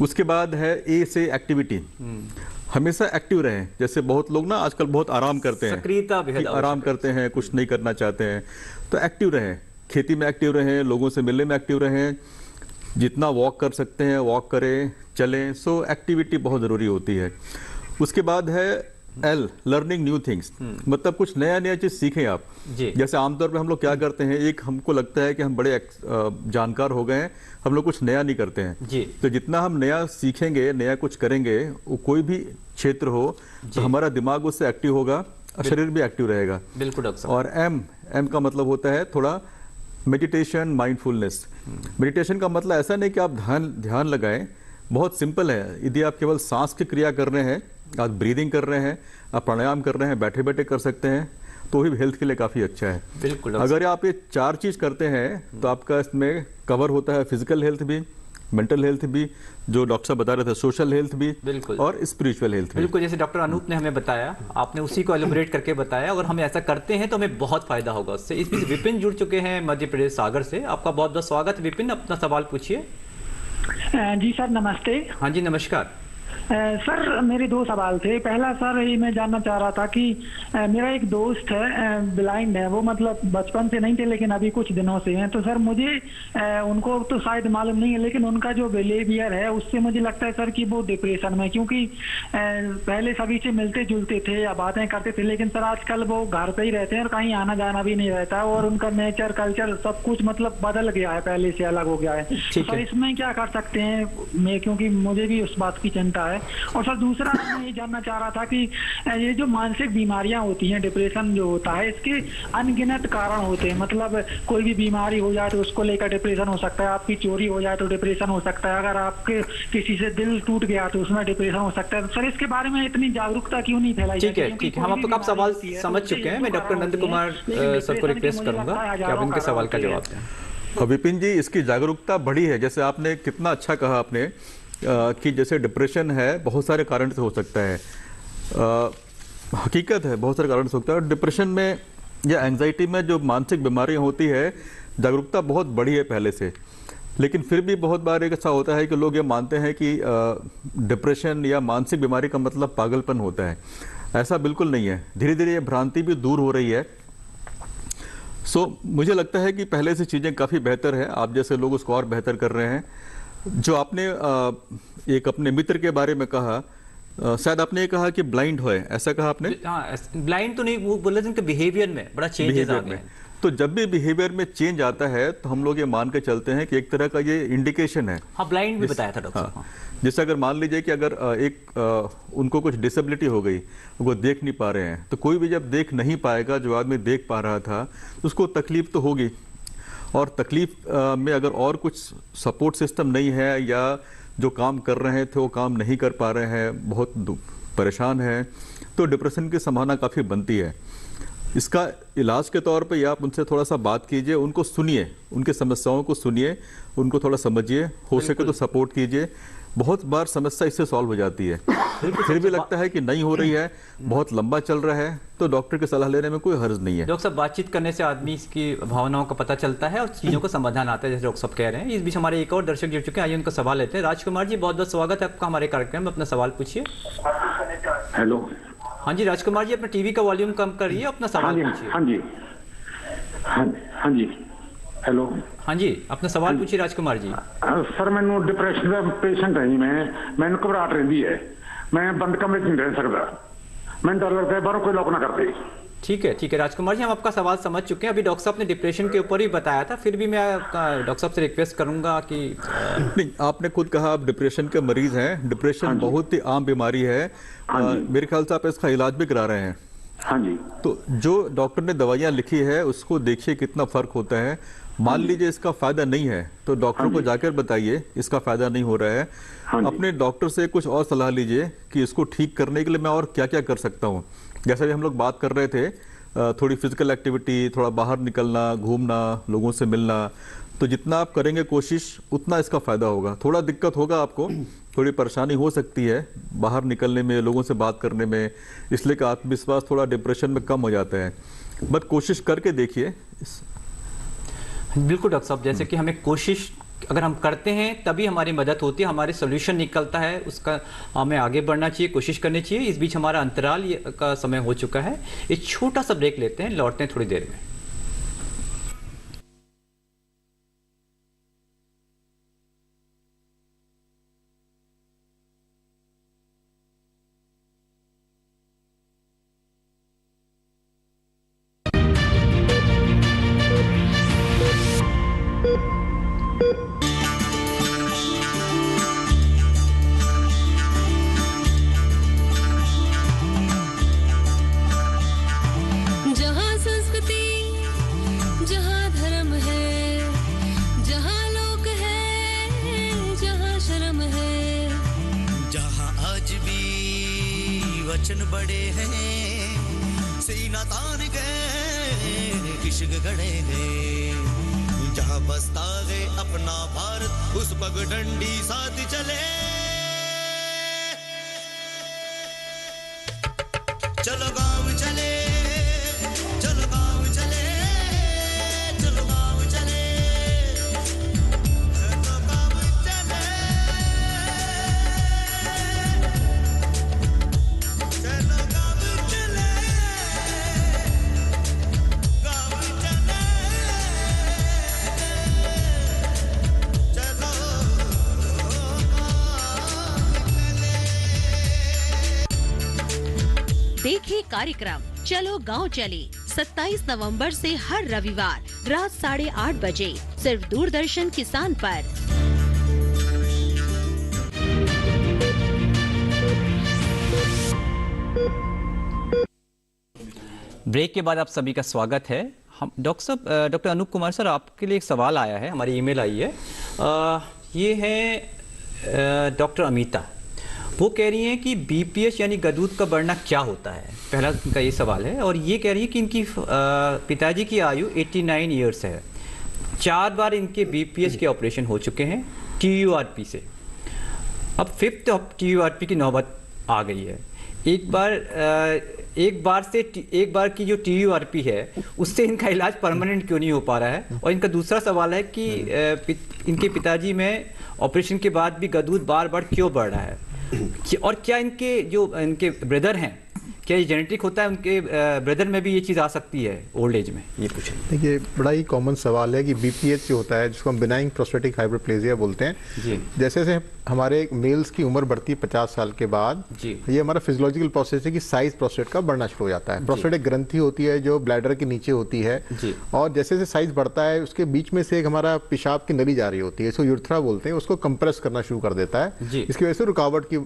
उसके बाद है A से एक्टिविटी, हमेशा एक्टिव रहें। जैसे बहुत लोग ना आजकल बहुत आराम करते हैं, सक्रियता बेहद आराम करते हैं, कुछ नहीं करना चाहते हैं, तो एक्टिव रहें। खेती में एक्टिव रहें, लोगों से मिलने में एक्टिव रहें, जितना वॉक कर सकते हैं वॉक करें, चलें। सो एक्टिविटी बहुत ज़रूरी होती है। उसके बाद है L, लर्निंग न्यू थिंग्स, मतलब कुछ नया नया चीज़ सीखें आप। जैसे आमतौर पे हम लोग क्या करते हैं, एक हमको लगता है कि हम बड़े जानकार हो गए हैं, हम लोग कुछ नया नहीं करते हैं। तो जितना हम नया सीखेंगे, नया कुछ करेंगे, वो कोई भी क्षेत्र हो, तो हमारा दिमाग उससे एक्टिव होगा और शरीर भी एक्टिव रहेगा। बिल्कुल डॉक्टर साहब। और M का मतलब होता है थोड़ा मेडिटेशन, माइंडफुलनेस। मेडिटेशन का मतलब ऐसा नहीं कि आप ध्यान लगाएं, बहुत सिंपल है। यदि आप केवल सांस की क्रिया कर रहे हैं, आप ब्रीदिंग कर रहे हैं, आप प्राणायाम कर रहे हैं, बैठे बैठे कर सकते हैं, तो भी हेल्थ के लिए काफ़ी अच्छा है। बिल्कुल। अगर आप ये 4 चीज़ करते हैं तो आपका इसमें कवर होता है फिजिकल हेल्थ भी, मेंटल हेल्थ भी, जो डॉक्टर साहब बता रहे थे, सोशल हेल्थ भी, बिल्कुल, और स्पिरिचुअल हेल्थ भी। बिल्कुल, जैसे डॉक्टर अनूप ने हमें बताया, आपने उसी को एलिब्रेट करके बताया। अगर हम ऐसा करते हैं तो हमें बहुत फायदा होगा उससे। इस बीच विपिन जुड़ चुके हैं मध्य प्रदेश सागर से। आपका बहुत बहुत स्वागत है विपिन, अपना सवाल पूछिए। जी सर नमस्ते। हाँ जी नमस्कार। सर मेरे 2 सवाल थे। पहला सर ये मैं जानना चाह रहा था कि मेरा एक दोस्त है, ब्लाइंड है वो, मतलब बचपन से नहीं थे लेकिन अभी कुछ दिनों से हैं। तो सर मुझे उनको तो शायद मालूम नहीं है, लेकिन उनका जो बिहेवियर है उससे मुझे लगता है सर कि वो डिप्रेशन में, क्योंकि पहले सभी से मिलते जुलते थे या बातें करते थे, लेकिन सर आजकल वो घर पे ही रहते हैं और कहीं आना जाना भी नहीं रहता, और उनका नेचर कल्चर सब कुछ मतलब बदल गया है, पहले से अलग हो गया है। सर इसमें क्या कर सकते हैं मैं, क्योंकि मुझे भी उस बात की चिंता है। और सर दूसरा मैं ये जानना चाह रहा था कि ये जो मानसिक बीमारियां होती हैं, डिप्रेशन जो होता है, इसके अनगिनत कारण होते हैं। मतलब कोई भी बीमारी हो जाए तो उसको लेकर डिप्रेशन हो सकता है, आपकी चोरी हो जाए तो डिप्रेशन हो सकता है, अगर आपके किसी से दिल टूट गया तो उसमें डिप्रेशन हो सकता है। सर इसके बारे में इतनी जागरूकता क्यों नहीं फैलाई? ठीक है, हम आपका सवाल समझ चुके हैं। मैं डॉक्टर नंद कुमार सर को रिक्वेस्ट करूंगा कि आप इनके सवाल का जवाब दें। विपिन जी, इसकी जागरूकता बढ़ी है। जैसे आपने कितना अच्छा कहा आपने कि जैसे डिप्रेशन है बहुत सारे कारण से हो सकता है, हकीकत है बहुत सारे कारण से होता है। और डिप्रेशन में या एंजाइटी में जो मानसिक बीमारियां होती है, जागरूकता बहुत बढ़ी है पहले से। लेकिन फिर भी बहुत बार एक ऐसा होता है कि लोग ये मानते हैं कि डिप्रेशन या मानसिक बीमारी का मतलब पागलपन होता है। ऐसा बिल्कुल नहीं है। धीरे धीरे ये भ्रांति भी दूर हो रही है। मुझे लगता है कि पहले से चीज़ें काफ़ी बेहतर है। आप जैसे लोग उसको और बेहतर कर रहे हैं। जो आपने एक अपने मित्र के बारे में कहा, शायद आपने ये कहा कि ब्लाइंड है, ऐसा कहा आपने? हाँ, ब्लाइंड तो नहीं, वो बोल रहे थे कि बिहेवियर में बड़ा चेंजेस आ गए। तो जब भी बिहेवियर में चेंज आता है तो हम लोग ये मान के चलते हैं कि एक तरह का ये इंडिकेशन है। हाँ, ब्लाइंड भी बताया था डॉक्टर साहब। हाँ, जैसे अगर मान लीजिए कि अगर उनको कुछ डिसेबिलिटी हो गई, वो देख नहीं पा रहे हैं, तो कोई भी जब देख नहीं पाएगा, जो आदमी देख पा रहा था, तो उसको तकलीफ तो होगी। और तकलीफ में अगर और कुछ सपोर्ट सिस्टम नहीं है, या जो काम कर रहे थे वो काम नहीं कर पा रहे हैं, बहुत परेशान है, तो डिप्रेशन की संभावना काफ़ी बनती है। इसका इलाज के तौर पे आप उनसे थोड़ा सा बात कीजिए, उनको सुनिए, उनके समस्याओं को सुनिए, उनको थोड़ा समझिए, हो सके तो सपोर्ट कीजिए। बहुत बार समस्या इससे सॉल्व हो जाती है। फिर भी लगता है कि नहीं हो रही है, बहुत लंबा चल रहा है, तो डॉक्टर की सलाह लेने में कोई हर्ज नहीं है। डॉक्टर साहब, बातचीत करने से आदमी की भावनाओं का पता चलता है और चीज़ों का समाधान आता है, जैसे डॉक्टर साहब कह रहे हैं। इस बीच हमारे एक और दर्शक जुड़ चुके हैं, आइए उनका सवाल लेते हैं। राजकुमार जी, बहुत बहुत स्वागत है आपका हमारे कार्यक्रम में, अपना सवाल पूछिए। हेलो। हाँ जी राजकुमार जी, अपना टीवी का वॉल्यूम कम करिए, अपना सवाल पूछिए। हाँ जी हेलो। हाँ जी, अपना सवाल पूछिए राजकुमार जी। सर मैनू डिप्रेशन का पेशेंट है जी, मैनू घबराहट रही है, मैं बंद कमरे च नहीं रह सकता, मैं डर लगता है बाहरों कोई लॉक ना कर दे। ठीक है राजकुमार जी, हम आपका सवाल समझ चुके हैं। अभी डॉक्टर साहब ने डिप्रेशन के ऊपर ही बताया था, फिर भी मैं डॉक्टर साहब से रिक्वेस्ट करूंगा कि नहीं, आपने खुद कहा आप डिप्रेशन के मरीज हैं। डिप्रेशन बहुत ही आम बीमारी है। मेरे ख्याल से आप इसका इलाज भी करा रहे हैं। हाँ जी। तो जो डॉक्टर ने दवाइयाँ लिखी है उसको देखिए कितना फर्क होता है। मान लीजिए इसका फायदा नहीं है तो डॉक्टर को जाकर बताइए इसका फायदा नहीं हो रहा है, अपने डॉक्टर से कुछ और सलाह लीजिए कि इसको ठीक करने के लिए मैं और क्या क्या कर सकता हूँ। जैसे भी हम लोग बात कर रहे थे, थोड़ी फिजिकल एक्टिविटी, थोड़ा बाहर निकलना, घूमना, लोगों से मिलना, तो जितना आप करेंगे कोशिश उतना इसका फायदा होगा। थोड़ा दिक्कत होगा आपको, थोड़ी परेशानी हो सकती है बाहर निकलने में, लोगों से बात करने में, इसलिए कि आत्मविश्वास थोड़ा डिप्रेशन में कम हो जाता है, बट कोशिश करके देखिए। बिल्कुल डॉक्टर साहब, जैसे कि हमें कोशिश अगर हम करते हैं तभी हमारी मदद होती है, हमारे सोल्यूशन निकलता है, उसका हमें आगे बढ़ना चाहिए, कोशिश करनी चाहिए। इस बीच हमारा अंतराल का समय हो चुका है, एक छोटा सा ब्रेक लेते हैं, लौटते हैं थोड़ी देर में। वचन बड़े हैं, सीना तान गए, किश्क गड़े हैं, जहाँ बसता है अपना भारत उस पगडंडी साथ चले। चलो गाँव चले, चलो गाँव चले, चलो गाँव चले, चलो गाँव चले, चलो गाँव चले, गाँव चले, चलो देखिए कार्यक्रम चलो गांव चले 27 नवंबर से हर रविवार रात 8:30 बजे सिर्फ दूरदर्शन किसान पर। ब्रेक के बाद आप सभी का स्वागत है। हम डॉक्टर अनूप कुमार सर, आपके लिए एक सवाल आया है, हमारी ईमेल आई है। ये है डॉक्टर अमिता, वो कह रही हैं कि बीपीएच यानी गदूद का बढ़ना क्या होता है, पहला इनका ये सवाल है। और ये कह रही है कि इनकी पिताजी की आयु 89 ईयर्स है, 4 बार इनके बीपीएच के ऑपरेशन हो चुके हैं टीयूआरपी से, अब 5th टीयूआरपी की नौबत आ गई है। एक बार की जो टीयूआरपी है उससे इनका इलाज परमानेंट क्यों नहीं हो पा रहा है। और इनका दूसरा सवाल है कि इनके पिताजी में ऑपरेशन के बाद भी गदूद बार बार क्यों बढ़ रहा है, और क्या इनके ब्रदर हैं, क्या ये जेनेटिक होता है, उनके ब्रदर में भी ये चीज़ आ सकती है ओल्ड एज में, ये पूछें। देखिए, बड़ा ही कॉमन सवाल है कि बीपीएच जो होता है, जिसको हम बिनाइन प्रोस्टेटिक हाइपरप्लेजिया बोलते हैं, जैसे जैसे हमारे मेल्स की उम्र बढ़ती है 50 साल के बाद, ये हमारा फिजियोलॉजिकल प्रोसेस है कि साइज प्रोस्टेट का बढ़ना शुरू हो जाता है। प्रोस्टेट एक ग्रंथि होती है जो ब्लैडर के नीचे होती है, और जैसे जैसे साइज बढ़ता है उसके बीच में से एक हमारा पेशाब की नली जा रही होती है, इसको यूरेथ्रा बोलते हैं, उसको कंप्रेस करना शुरू कर देता है। इसकी वजह से रुकावट की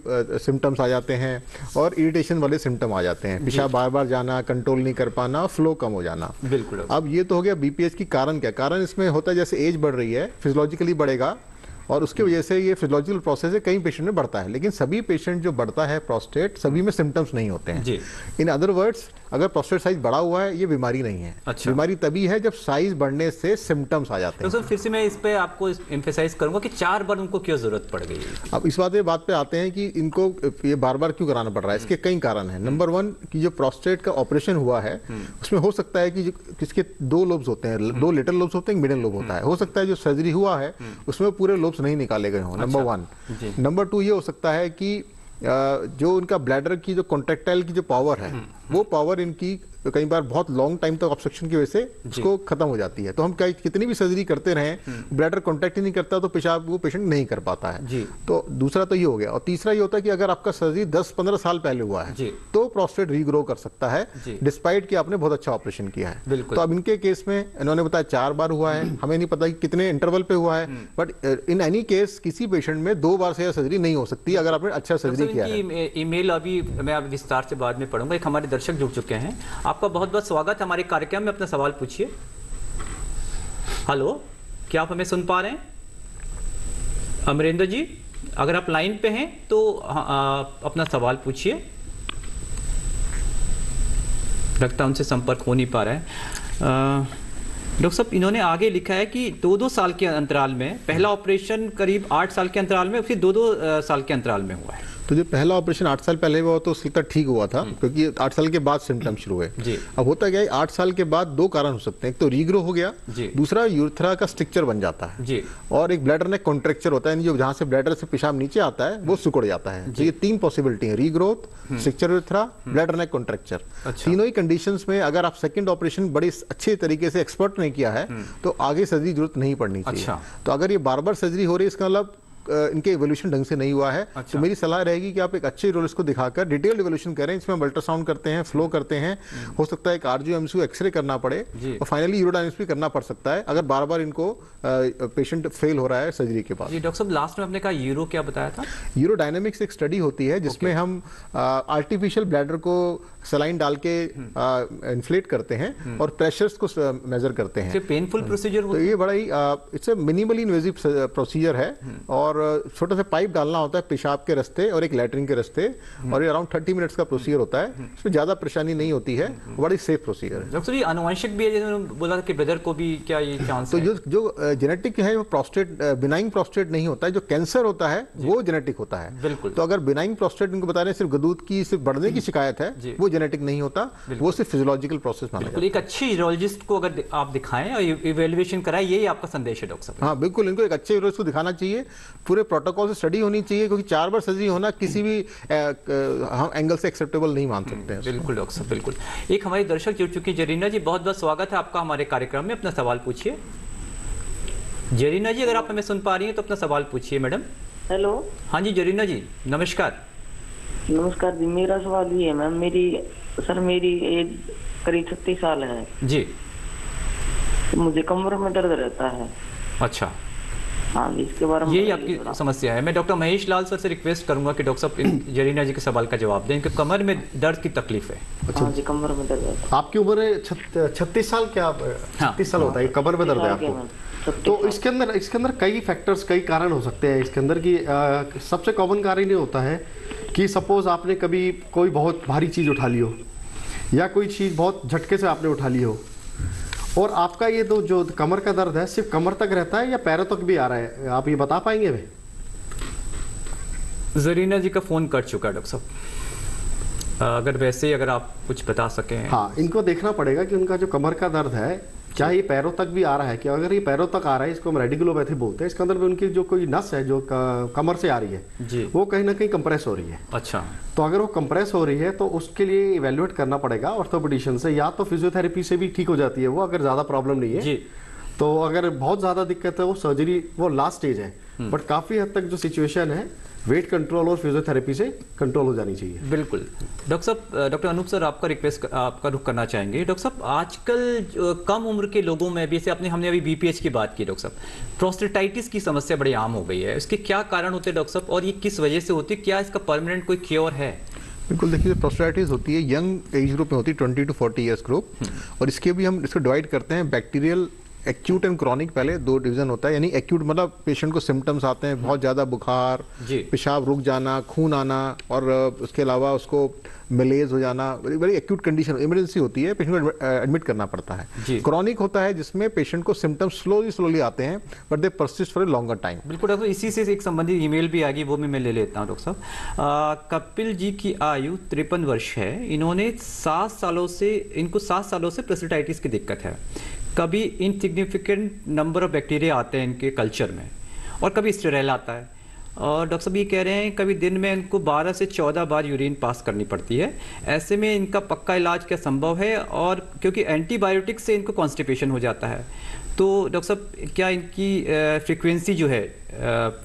सिम्टम्स आ जाते हैं और इरिटेशन वाले सिम्टम आ जाते हैं, पेशाब बार बार जाना, कंट्रोल नहीं कर पाना, फ्लो कम हो जाना। बिल्कुल। अब ये तो हो गया बीपीएच की कारण। क्या कारण इसमें होता है, जैसे एज बढ़ रही है फिजियोलॉजिकली बढ़ेगा, और उसकी वजह से ये फिजियोलॉजिकल प्रोसेस है, कई पेशेंट में बढ़ता है, लेकिन सभी पेशेंट जो बढ़ता है प्रोस्टेट, सभी में सिम्टम्स नहीं होते हैं। इन अदर वर्ड्स, अगर प्रोस्टेट साइज बढ़ा हुआ है ये बीमारी नहीं है। अच्छा। बीमारी तभी है जब साइज बढ़ने से सिम्टम्स आ जाते हैं। तो सर फिर से मैं इस पे आपको एम्फेसाइज करूंगा कि 4 बार उनको क्यों जरूरत पड़ गई है। अब इस बात पे आते हैं कि इनको ये बार बार क्यों कराना पड़ रहा है। इसके कई कारण हैं। नंबर 1 कि जो प्रोस्टेट का ऑपरेशन हुआ है उसमें हो सकता है कि इसके 2 लोब्स होते हैं, 2 लेटर लोब्स होते हैं, मिडिल लोब होता है। हो सकता है जो सर्जरी हुआ है उसमें पूरे लोब्स नहीं निकाले गए हों, नंबर 1। नंबर 2 ये हो सकता है कि जो उनका ब्लैडर की जो कॉन्ट्रैक्टाइल की जो पावर है, वो पावर इनकी कई बार बहुत लॉन्ग टाइम तक ऑब्स्ट्रक्शन की वजह से उसको खत्म हो जाती है। तो हम कितनी भी सर्जरी करते रहें, ब्लैडर कॉन्टैक्ट ही नहीं करता तो पेशाब वो पेशेंट नहीं कर पाता है। तो दूसरा तो ये हो गया। और तीसरा ये होता है कि अगर आपका सर्जरी 10-15 साल पहले हुआ है तो प्रोस्टेट रीग्रो कर सकता है, डिस्पाइट कि आपने बहुत अच्छा ऑपरेशन किया है। तो अब इनके केस में इन्होंने बताया 4 बार हुआ है, हमें नहीं पता कि कितने इंटरवल पे हुआ है, बट इन एनी केस किसी पेशेंट में 2 बार से सर्जरी नहीं हो सकती अगर आपने अच्छा सर्जरी किया है। ईमेल अभी मैं विस्तार से बाद में पढ़ूंगा। एक हमारे दर्शक जुड़ चुके हैं, आपका बहुत बहुत स्वागत हमारे कार्यक्रम में, अपना सवाल पूछिए। हेलो, क्या आप हमें सुन पा रहे हैं? अमरेंद्र जी, अगर आप लाइन पे हैं तो अपना सवाल पूछिए। लगता है उनसे संपर्क हो नहीं पा रहा है। डॉक्टर साहब, इन्होंने आगे लिखा है कि 2-2 साल के अंतराल में, पहला ऑपरेशन करीब 8 साल के अंतराल में, फिर 2-2 साल के अंतराल में हुआ है। तो जो पहला ऑपरेशन 8 साल पहले हुआ तो उसके तक ठीक हुआ था, क्योंकि 8 साल के बाद सिम्टम शुरू हुए। अब होता क्या है, 8 साल के बाद 2 कारण हो सकते हैं। एक तो रीग्रो हो गया, दूसरा यूरेथ्रा का स्ट्रक्चर बन जाता है, और एक ब्लैडर नेक कॉन्ट्रैक्चर होता है, जो जहां से ब्लैडर से पेशाब नीचे आता है वो सिकुड़ जाता है। तो ये 3 पॉसिबिलिटी है, regrowth, structure urethra, bladder neck contracture. तीनों ही कंडीशंस में अगर आप सेकंड ऑपरेशन बड़े अच्छे तरीके से एक्सपर्ट ने किया है तो आगे सर्जरी जरूरत नहीं पड़नी चाहिए। तो अगर ये बार बार सर्जरी हो रही है, इसका मतलब इनके इवोल्यूशन ढंग से नहीं हुआ है। तो मेरी सलाह रहेगी कि आप एक अच्छे यूरोलॉजिस्ट को दिखाकर डिटेल इवोल्यूशन करें। इसमें हम अल्ट्रासाउंड करते हैं, फ्लो करते हैं, हो सकता है एक आरजीओ एमसीयू एक्सरे करना पड़े, और फाइनली यूरोडायनेमिक्स भी करना पड़ सकता है अगर बार बार इनको पेशेंट फेल हो रहा है सर्जरी के बाद। जी डॉक्टर साहब, लास्ट में आपने कहा यूरो क्या बताया था? यूरोडायनेमिक्स एक स्टडी होती है जिसमें हम आर्टिफिशियल ब्लैडर को सलाइन डाल के इन्फ्लेट करते हैं और प्रेशर्स को मेजर करते हैं। Painful procedure? तो ये बड़ा ही it's a minimally invasive procedure है, और छोटा सा पाइप डालना होता है पेशाब के रास्ते और एक लैट्रिन के रास्ते, और ये अराउंड 30 मिनट्स का प्रोसीजर होता है। इसमें ज्यादा परेशानी नहीं होती है, बड़ी सेफ प्रोसीजर है। डॉक्टर, ये आनुवंशिक भी है, जैसे बोला था कि ब्रदर को भी क्या ये चांस है? तो जो जेनेटिक है वो प्रोस्टेट, बिनाइन प्रोस्टेट नहीं होता है। जो कैंसर होता है वो जेनेटिक होता है। बिल्कुल। तो अगर बिनाइन प्रोस्टेट इनको बता रहे हैं सिर्फ गदूद की सिर्फ बढ़ने की शिकायत है, वो जेनेटिक नहीं होता, वो सिर्फ फिजियोलॉजिकल प्रोसेस माना जाता है। एक अच्छी यूरोलॉजिस्ट को अगर आप दिखाएं और इवैल्यूएशन कराएं, यही आपका संदेश है डॉक्टर साहब? हाँ बिल्कुल, इनको एक अच्छे यूरोलॉजिस्ट को दिखाना चाहिए, पूरे प्रोटोकॉल से स्टडी होनी चाहिए, क्योंकि 4 बार सर्जरी होना किसी भी हम एंगल से एक्सेप्टेबल नहीं मान सकते हैं। बिल्कुल डॉक्टर साहब, बिल्कुल। एक हमारी दर्शक जुड़ चुकी है, जरीना जी, बहुत बहुत स्वागत है आपका हमारे कार्यक्रम में। अपना सवाल पूछिए। जरीना जी, अगर आप हमें सुन पा रही हैं तो अपना सवाल पूछिए मैडम। हेलो। हाँ जी जरीना जी, नमस्कार। नमस्कार जी, मेरा सवाल ये है मैम, मेरी एज करीब 36 साल है जी। तो मुझे कमर में दर्द रहता है। अच्छा, हाँ, इसके बारे में यही आपकी समस्या है। मैं डॉक्टर महेश लाल सर से रिक्वेस्ट करूंगा कि डॉक्टर साहब जरीना जी के सवाल का जवाब दें कि कमर में दर्द की तकलीफ है। हाँ जी, कमर में दर्द है। आपकी उम्र 36 साल? क्या 36 साल होता है? कमर में दर्द है आपको? तो इसके अंदर कई फैक्टर्स, कई कारण हो सकते हैं इसके अंदर की। सबसे कॉमन कारण ये होता है कि सपोज आपने कभी कोई बहुत भारी चीज उठा ली हो, या कोई चीज बहुत झटके से आपने उठा ली हो, और आपका ये तो जो कमर का दर्द है सिर्फ कमर तक रहता है या पैरों तक भी आ रहा है? आप ये बता पाएंगे भाई? जरीना जी का फोन कट चुका है डॉक्टर साहब, अगर वैसे अगर आप कुछ बता सकें। हाँ, इनको देखना पड़ेगा कि उनका जो कमर का दर्द है क्या ये पैरों तक भी आ रहा है। कि अगर ये पैरों तक आ रहा है, इसको हम रेडिकुलोपैथी बोलते हैं, इसके अंदर भी उनकी जो कोई नस है जो कमर से आ रही है जी, वो कहीं ना कहीं कंप्रेस हो रही है। अच्छा, तो अगर वो कंप्रेस हो रही है तो उसके लिए इवेल्युएट करना पड़ेगा ऑर्थोपेडिशियन से, या तो फिजियोथेरेपी से भी ठीक हो जाती है वो, अगर ज्यादा प्रॉब्लम नहीं है जी। तो अगर बहुत ज्यादा दिक्कत है वो सर्जरी, वो लास्ट स्टेज है, बट काफी हद तक जो सिचुएशन है वेट कंट्रोल और फिजियोथेरेपी से कंट्रोल हो जानी चाहिए। बिल्कुल डॉक्टर साहब। डॉक्टर अनूप सर, आपका रुख करना चाहेंगे। डॉक्टर साहब, आजकल कम उम्र के लोगों में भी, जैसे हमने अभी बीपीएच की बात की डॉक्टर साहब, प्रोस्टेटाइटिस की समस्या बड़ी आम हो गई है। इसके क्या कारण होते हैं डॉक्टर साहब, और ये किस वजह से होती है? क्या इसका परमानेंट कोई क्योर है? बिल्कुल, देखिए प्रोस्टेटाइटिस होती है यंग एज ग्रुप में, होती है 20 to 40 ईयर्स ग्रुप, और इसके भी हम इसको डिवाइड करते हैं बैक्टीरियल, एक्यूट एंड क्रॉनिक, पहले 2 डिवीजन होता है। यानी एक्यूट मतलब पेशेंट को सिम्टम्स आते हैं, बहुत ज़्यादा बुखार, पेशाब रुक जाना, खून आना, और उसके अलावा उसको मलेज हो जाना, बड़ी एक्यूट कंडीशन, इमरजेंसी होती है, पेशेंट को एडमिट करना पड़ता है। क्रॉनिक होता है जिसमें पेशेंट को सिम्टम्स स्लोली आते हैं, but they persist for a longer time. बिल्कुल डॉक्टर, इसी से एक संबंधित ईमेल भी आ गई, वो भी मैं ले लेता हूँ डॉक्टर साहब। कपिल जी की आयु 53 वर्ष है। इनको 7 सालों से प्रोस्टेटाइटिस की दिक्कत है। कभी इनसिग्निफिकेंट नंबर ऑफ बैक्टीरिया आते हैं इनके कल्चर में, और कभी स्टेराइल आता है। और डॉक्टर साहब ये कह रहे हैं कभी दिन में इनको 12 से 14 बार यूरिन पास करनी पड़ती है। ऐसे में इनका पक्का इलाज क्या संभव है? और क्योंकि एंटीबायोटिक से इनको कॉन्स्टिपेशन हो जाता है, तो डॉक्टर साहब क्या इनकी फ्रीक्वेंसी जो है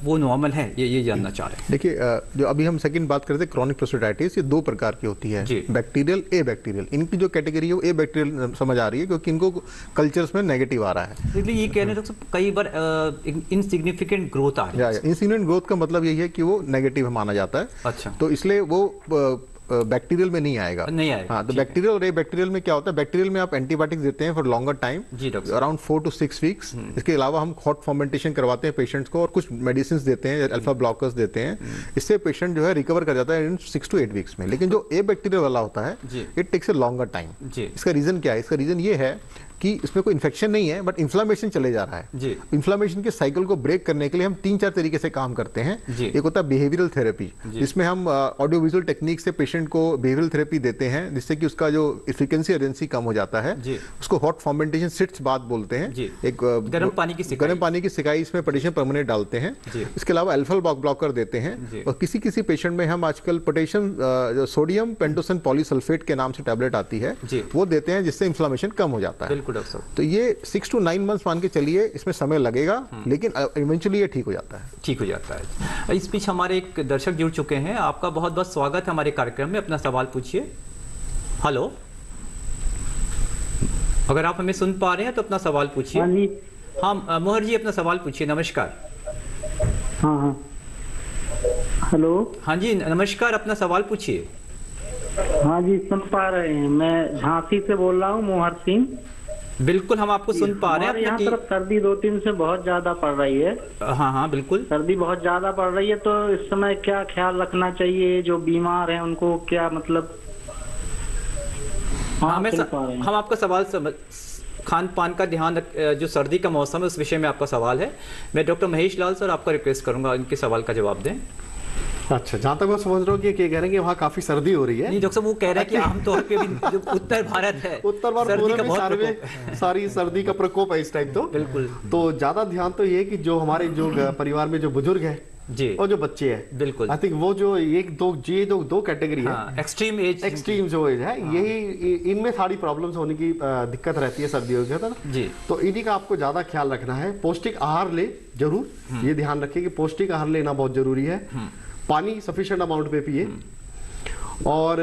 वो नॉर्मल है? ये जानना चाह रहे हैं। देखिए, जो अभी हम सेकंड बात करते हैं क्रॉनिक प्रोस्टेटाइटिस, ये 2 प्रकार की होती है, बैक्टीरियल, ए बैक्टीरियल। इनकी जो कैटेगरी है वो ए बैक्टीरियल समझ आ रही है, क्योंकि इनको कल्चर्स में नेगेटिव आ रहा है। इसलिए ये कह रहे हैं डॉक्टर साहब कई बार इनसिग्निफिकेंट ग्रोथ आ रही है। इनसिग्निफिकेंट ग्रोथ का मतलब यही है कि वो नेगेटिव माना जाता है। अच्छा, तो इसलिए वो बैक्टीरियल में नहीं आएगा। हाँ, तो बैक्टीरियल और ए बैक्टीरियल में क्या होता है, बैक्टीरियल में आप एंटीबायोटिक्स देते हैं for longer time, around 4 to 6 weeks. इसके अलावा हम हॉट फर्मेंटेशन करवाते हैं पेशेंट्स को और कुछ मेडिसिन देते हैं, अल्फा ब्लॉकर्स देते हैं। इससे पेशेंट जो है रिकवर कर जाता है इन 6 to 8 वीक्स में। लेकिन जो ए बैक्टीरियल वाला होता है, it takes a longer time. इसका रीजन क्या है? इसका रीजन ये है कि इसमें कोई इन्फेक्शन नहीं है, बट इन्फ्लामेशन चले जा रहा है। इन्फ्लामेशन के साइकिल को ब्रेक करने के लिए हम 3-4 तरीके से काम करते हैं। एक होता है बिहेवियरल थेरेपी, जिसमें हम ऑडियो विजुअल टेक्निक से पेशेंट को बिहेवियरल थेरेपी देते हैं, जिससे कि उसका जो फ्रीक्वेंसी एजेंसी कम हो जाता है। उसको हॉट फर्मेंटेशन सिट्स बात बोलते हैं। एक गर्म पानी की सिकाई इसमें पोटेशियम परमानेंट डालते हैं। इसके अलावा अल्फा ब्लॉकर देते हैं, और किसी किसी पेशेंट में हम आजकल पोटेशियम सोडियम पेंटोसन पॉलीसल्फेट के नाम से टैबलेट आती है, वो देते हैं, जिससे इन्फ्लामेशन कम हो जाता है। तो ये 6 to 9 मंथ्स मान के चलिए, इसमें समय लगेगा, लेकिन इवेंचुअली ये ठीक हो जाता है। ठीक हो जाता है। इस बीच हमारे एक दर्शक जुड़ चुके हैं, आपका बहुत बहुत स्वागत है हमारे कार्यक्रम में। अपना सवाल पूछिए। हेलो, अगर आप हमें सुन पा रहे हैं तो अपना सवाल पूछिए। हाँ मोहर जी, अपना सवाल पूछिए। नमस्कार। हाँ, हेलो। हाँ जी नमस्कार, अपना सवाल पूछिए। हाँ जी, सुन पा रहे हैं। मैं झांसी से बोल रहा हूँ, मोहर सिंह। बिल्कुल, हम आपको सुन पा रहे हैं। यहाँ तरफ सर्दी 2-3 से बहुत ज्यादा पड़ रही है। हाँ, बिल्कुल सर्दी बहुत ज्यादा पड़ रही है, तो इस समय क्या ख्याल रखना चाहिए? जो बीमार हैं उनको क्या मतलब? हम आपका सवाल खान पान का ध्यान जो सर्दी का मौसम है उस विषय में आपका सवाल है। मैं डॉक्टर महेश लाल सर आपका रिक्वेस्ट करूंगा इनके सवाल का जवाब दें। अच्छा, जहाँ तक मैं समझ रहा हूँ कि कह रहे हैं कि वहाँ काफी सर्दी हो रही है। नहीं डॉक्टर साहब, वो कह रहे हैं कि आमतौर पे भी जो उत्तर भारत है, उत्तर भारत में सारी सर्दी का प्रकोप है इस टाइम। तो बिल्कुल, तो ज्यादा ध्यान तो ये कि जो हमारे जो परिवार में जो बुजुर्ग है जी, और जो बच्चे हैं, बिल्कुल आई थिंक वो जो दो कैटेगरी है, एक्सट्रीम जो एज है, यही इनमें सारी प्रॉब्लम्स होने की दिक्कत रहती है सर्दियों के अंदर जी। तो इन्हीं का आपको ज्यादा ख्याल रखना है। पौष्टिक आहार ले जरूर, ये ध्यान रखिए कि पौष्टिक आहार लेना बहुत जरूरी है। पानी सफिशिएंट अमाउंट में पिए, और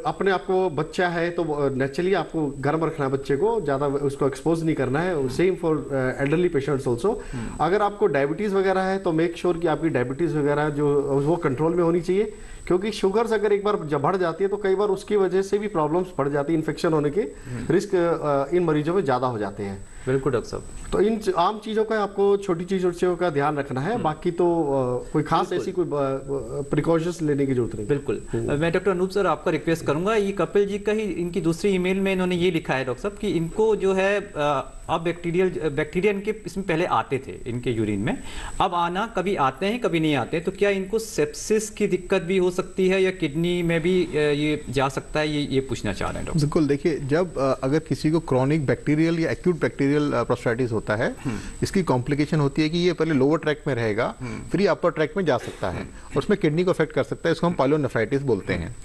अपने आपको बच्चा है तो नेचुरली आपको गर्म रखना है, बच्चे को ज्यादा उसको एक्सपोज नहीं करना है। Same for elderly patients also. अगर आपको डायबिटीज वगैरह है तो मेक श्योर कि आपकी डायबिटीज वगैरह जो वो कंट्रोल में होनी चाहिए, क्योंकि शुगर्स अगर एक बार जब बढ़ जाती है तो कई बार उसकी वजह से भी प्रॉब्लम्स बढ़ जाती है। इन्फेक्शन होने के रिस्क इन मरीजों में ज्यादा हो जाते हैं। बिल्कुल डॉक्टर साहब, तो इन आम चीजों का आपको छोटी चीजों का ध्यान रखना है। बाकी तो कोई खास ऐसी कोई प्रिकॉशंस लेने की जरूरत नहीं। बिल्कुल। मैं डॉक्टर अनूप सर आपका रिक्वेस्ट करूंगा, ये कपिल जी का ही इनकी दूसरी ईमेल में इन्होंने ये लिखा है डॉक्टर साहब कि इनको जो है अब बैक्टीरिया इनके इसमें पहले आते थे इनके यूरिन में, अब आना कभी आते हैं कभी नहीं आते, तो क्या इनको सेप्सिस की दिक्कत भी हो सकती है या किडनी में भी ये जा सकता है? ये पूछना चाह रहे हैं डॉक्टर। बिल्कुल, देखिए जब अगर किसी को क्रॉनिक बैक्टीरियल या एक्यूट बैक्टीरियल प्रोस्टाइटिस होता है, इसकी कॉम्प्लिकेशन होती है कि ये पहले लोअर ट्रैक में रहेगा, फिर ये अपर ट्रैक में जा सकता है और उसमें किडनी को अफेक्ट कर सकता है। इसको हम पाइलोनेफ्राइटिस बोलते हैं।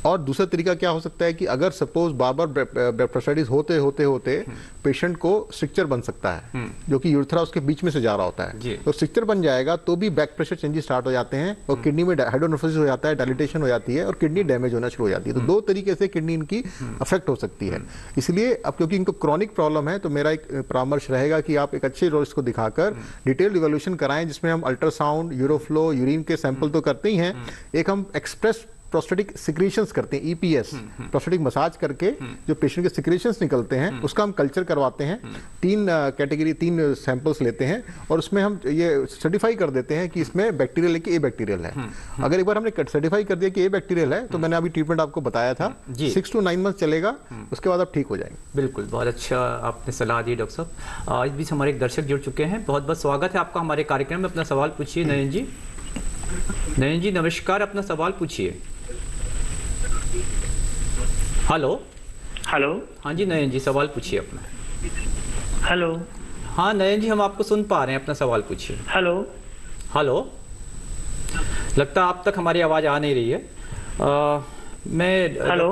और दूसरा तरीका क्या हो सकता है कि अगर सपोज बार बार प्रोस्टाइटिस होते होते पेशेंट को स्ट्रक्चर बन सकता है, जो कि यूरेथ्रा उसके बीच में से जा रहा होता है। तो स्ट्रक्चर बन जाएगा तो भी बैक प्रेशर चेंजेस स्टार्ट हो जाते हैं और किडनी में हाइड्रोनेफ्रोसिस हो जाता है, डायलिटेशन हो जाती है और किडनी डैमेज होना शुरू हो जाती है। तो दो तरीके से किडनी इनकी अफेक्ट हो सकती है। इसलिए अब क्योंकि इनको क्रॉनिक प्रॉब्लम है, तो मेरा एक परामर्श रहेगा कि आप एक अच्छे रोस्ट को दिखाकर डिटेल इवैल्यूएशन कराएं, जिसमें हम अल्ट्रासाउंड, यूरोफ्लो, यूरिन के सैंपल तो करते ही हैं, एक हम एक्सप्रेस प्रोस्टेटिक सिक्रीशंस करते हैं, ईपीएस प्रोस्टेटिक मसाज करके जो पेशेंट के सिक्रीशंस निकलते हैं उसका हम कल्चर करवाते हैं। 3 सैंपल्स लेते हैं और उसमें हम ये सर्टिफाई कर देते हैं कि इसमें बैक्टीरियल है कि ए बैक्टीरियल है। अगर एक बार हमने सर्टिफाई कर दिया कि ए बैक्टीरियल है, तो मैंने अभी ट्रीटमेंट आपको बताया था 6 to 9 मंथ चलेगा, उसके बाद आप ठीक हो जाएंगे। बिल्कुल, बहुत अच्छा आपने सलाह दी डॉक्टर साहब। इस बीच हमारे एक दर्शक जुड़ चुके हैं, बहुत बहुत स्वागत है आपका हमारे कार्यक्रम में। अपना सवाल पूछिए नयन जी। नयन जी नमस्कार, अपना सवाल पूछिए। हेलो। हाँ जी नयन जी, सवाल पूछिए अपना। हेलो। हाँ नयन जी, हम आपको सुन पा रहे हैं, अपना सवाल पूछिए। हेलो। लगता है आप तक हमारी आवाज आ नहीं रही है। हेलो।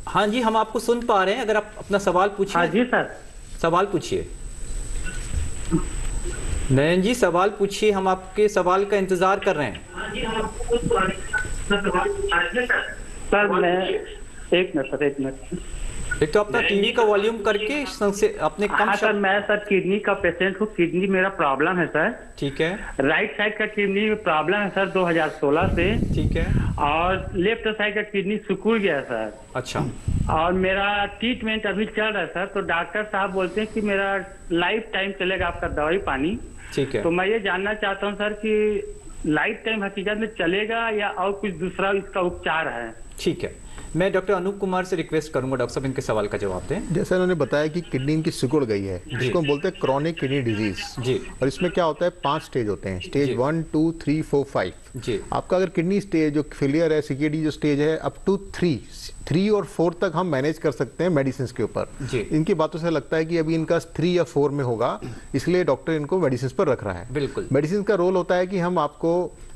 हाँ जी, हम आपको सुन पा रहे हैं, अगर आप अपना सवाल पूछिए। हाँ जी सर, सवाल पूछिए। नयन जी सवाल पूछिए, हम आपके सवाल का इंतजार कर रहे हैं। सर मैं एक मिनट। एक तो अपना टीवी का वॉल्यूम करके से अपने कम हाँ सर, मैं सर किडनी का पेशेंट हूँ, किडनी मेरा प्रॉब्लम है सर। ठीक है। राइट साइड का किडनी में प्रॉब्लम है सर 2016 से। ठीक है। और लेफ्ट साइड का किडनी सिकुड़ गया सर। अच्छा। और मेरा ट्रीटमेंट अभी चल रहा है सर, तो डॉक्टर साहब बोलते हैं कि मेरा लाइफ टाइम चलेगा आपका दवाई पानी। ठीक है। तो मैं ये जानना चाहता हूँ सर कि लाइफ टाइम हकीकत में चलेगा या और कुछ दूसरा इसका उपचार है? ठीक है, मैं डॉक्टर अनूप कुमार से रिक्वेस्ट करूंगा डॉक्टर साहब इनके सवाल का जवाब दें। जैसे उन्होंने बताया कि किडनी इनकी सिकुड़ गई है, जिसको हम बोलते हैं क्रॉनिक किडनी डिजीज जी। और इसमें क्या होता है, 5 स्टेज होते हैं, स्टेज 1, 2, 3, 4, 5 जी। आपका अगर किडनी स्टेज जो फेलियर है, सीकेडी जो स्टेज है अप टू 3 और 4 तक हम मैनेज कर सकते हैं मेडिसिन के ऊपर। इनकी बातों से लगता है कि अभी इनका 3 या 4 में होगा, इसलिए डॉक्टर इनको मेडिसिन पर रख रहा है। बिल्कुल। मेडिसिन का रोल होता है कि हम आपको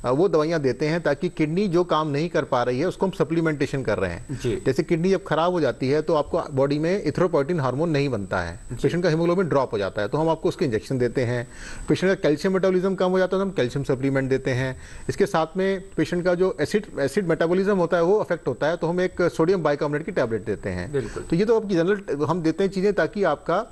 वो दवाइयां देते हैं ताकि किडनी जो काम नहीं कर पा रही है उसको हम सप्लीमेंटेशन कर रहे हैं। जैसे किडनी जब खराब हो जाती है तो आपको बॉडी में इथ्रोपोइटिन हार्मोन नहीं बनता है, पेशेंट का हीमोग्लोबिन ड्रॉप हो जाता है, तो हम आपको उसके इंजेक्शन देते हैं। पेशेंट का कैल्शियम मेटाबॉलिज्म कम हो जाता है तो हम कैल्शियम सप्लीमेंट देते हैं। इसके साथ में पेशेंट का जो एसिड मेटाबॉलिज्म होता है वो अफेक्ट होता है, तो हम एक सोडियम बाइकार्बोनेट की टैबलेट देते हैं। तो ये तो आपकी जनरल हम देते हैं चीजें ताकि आपका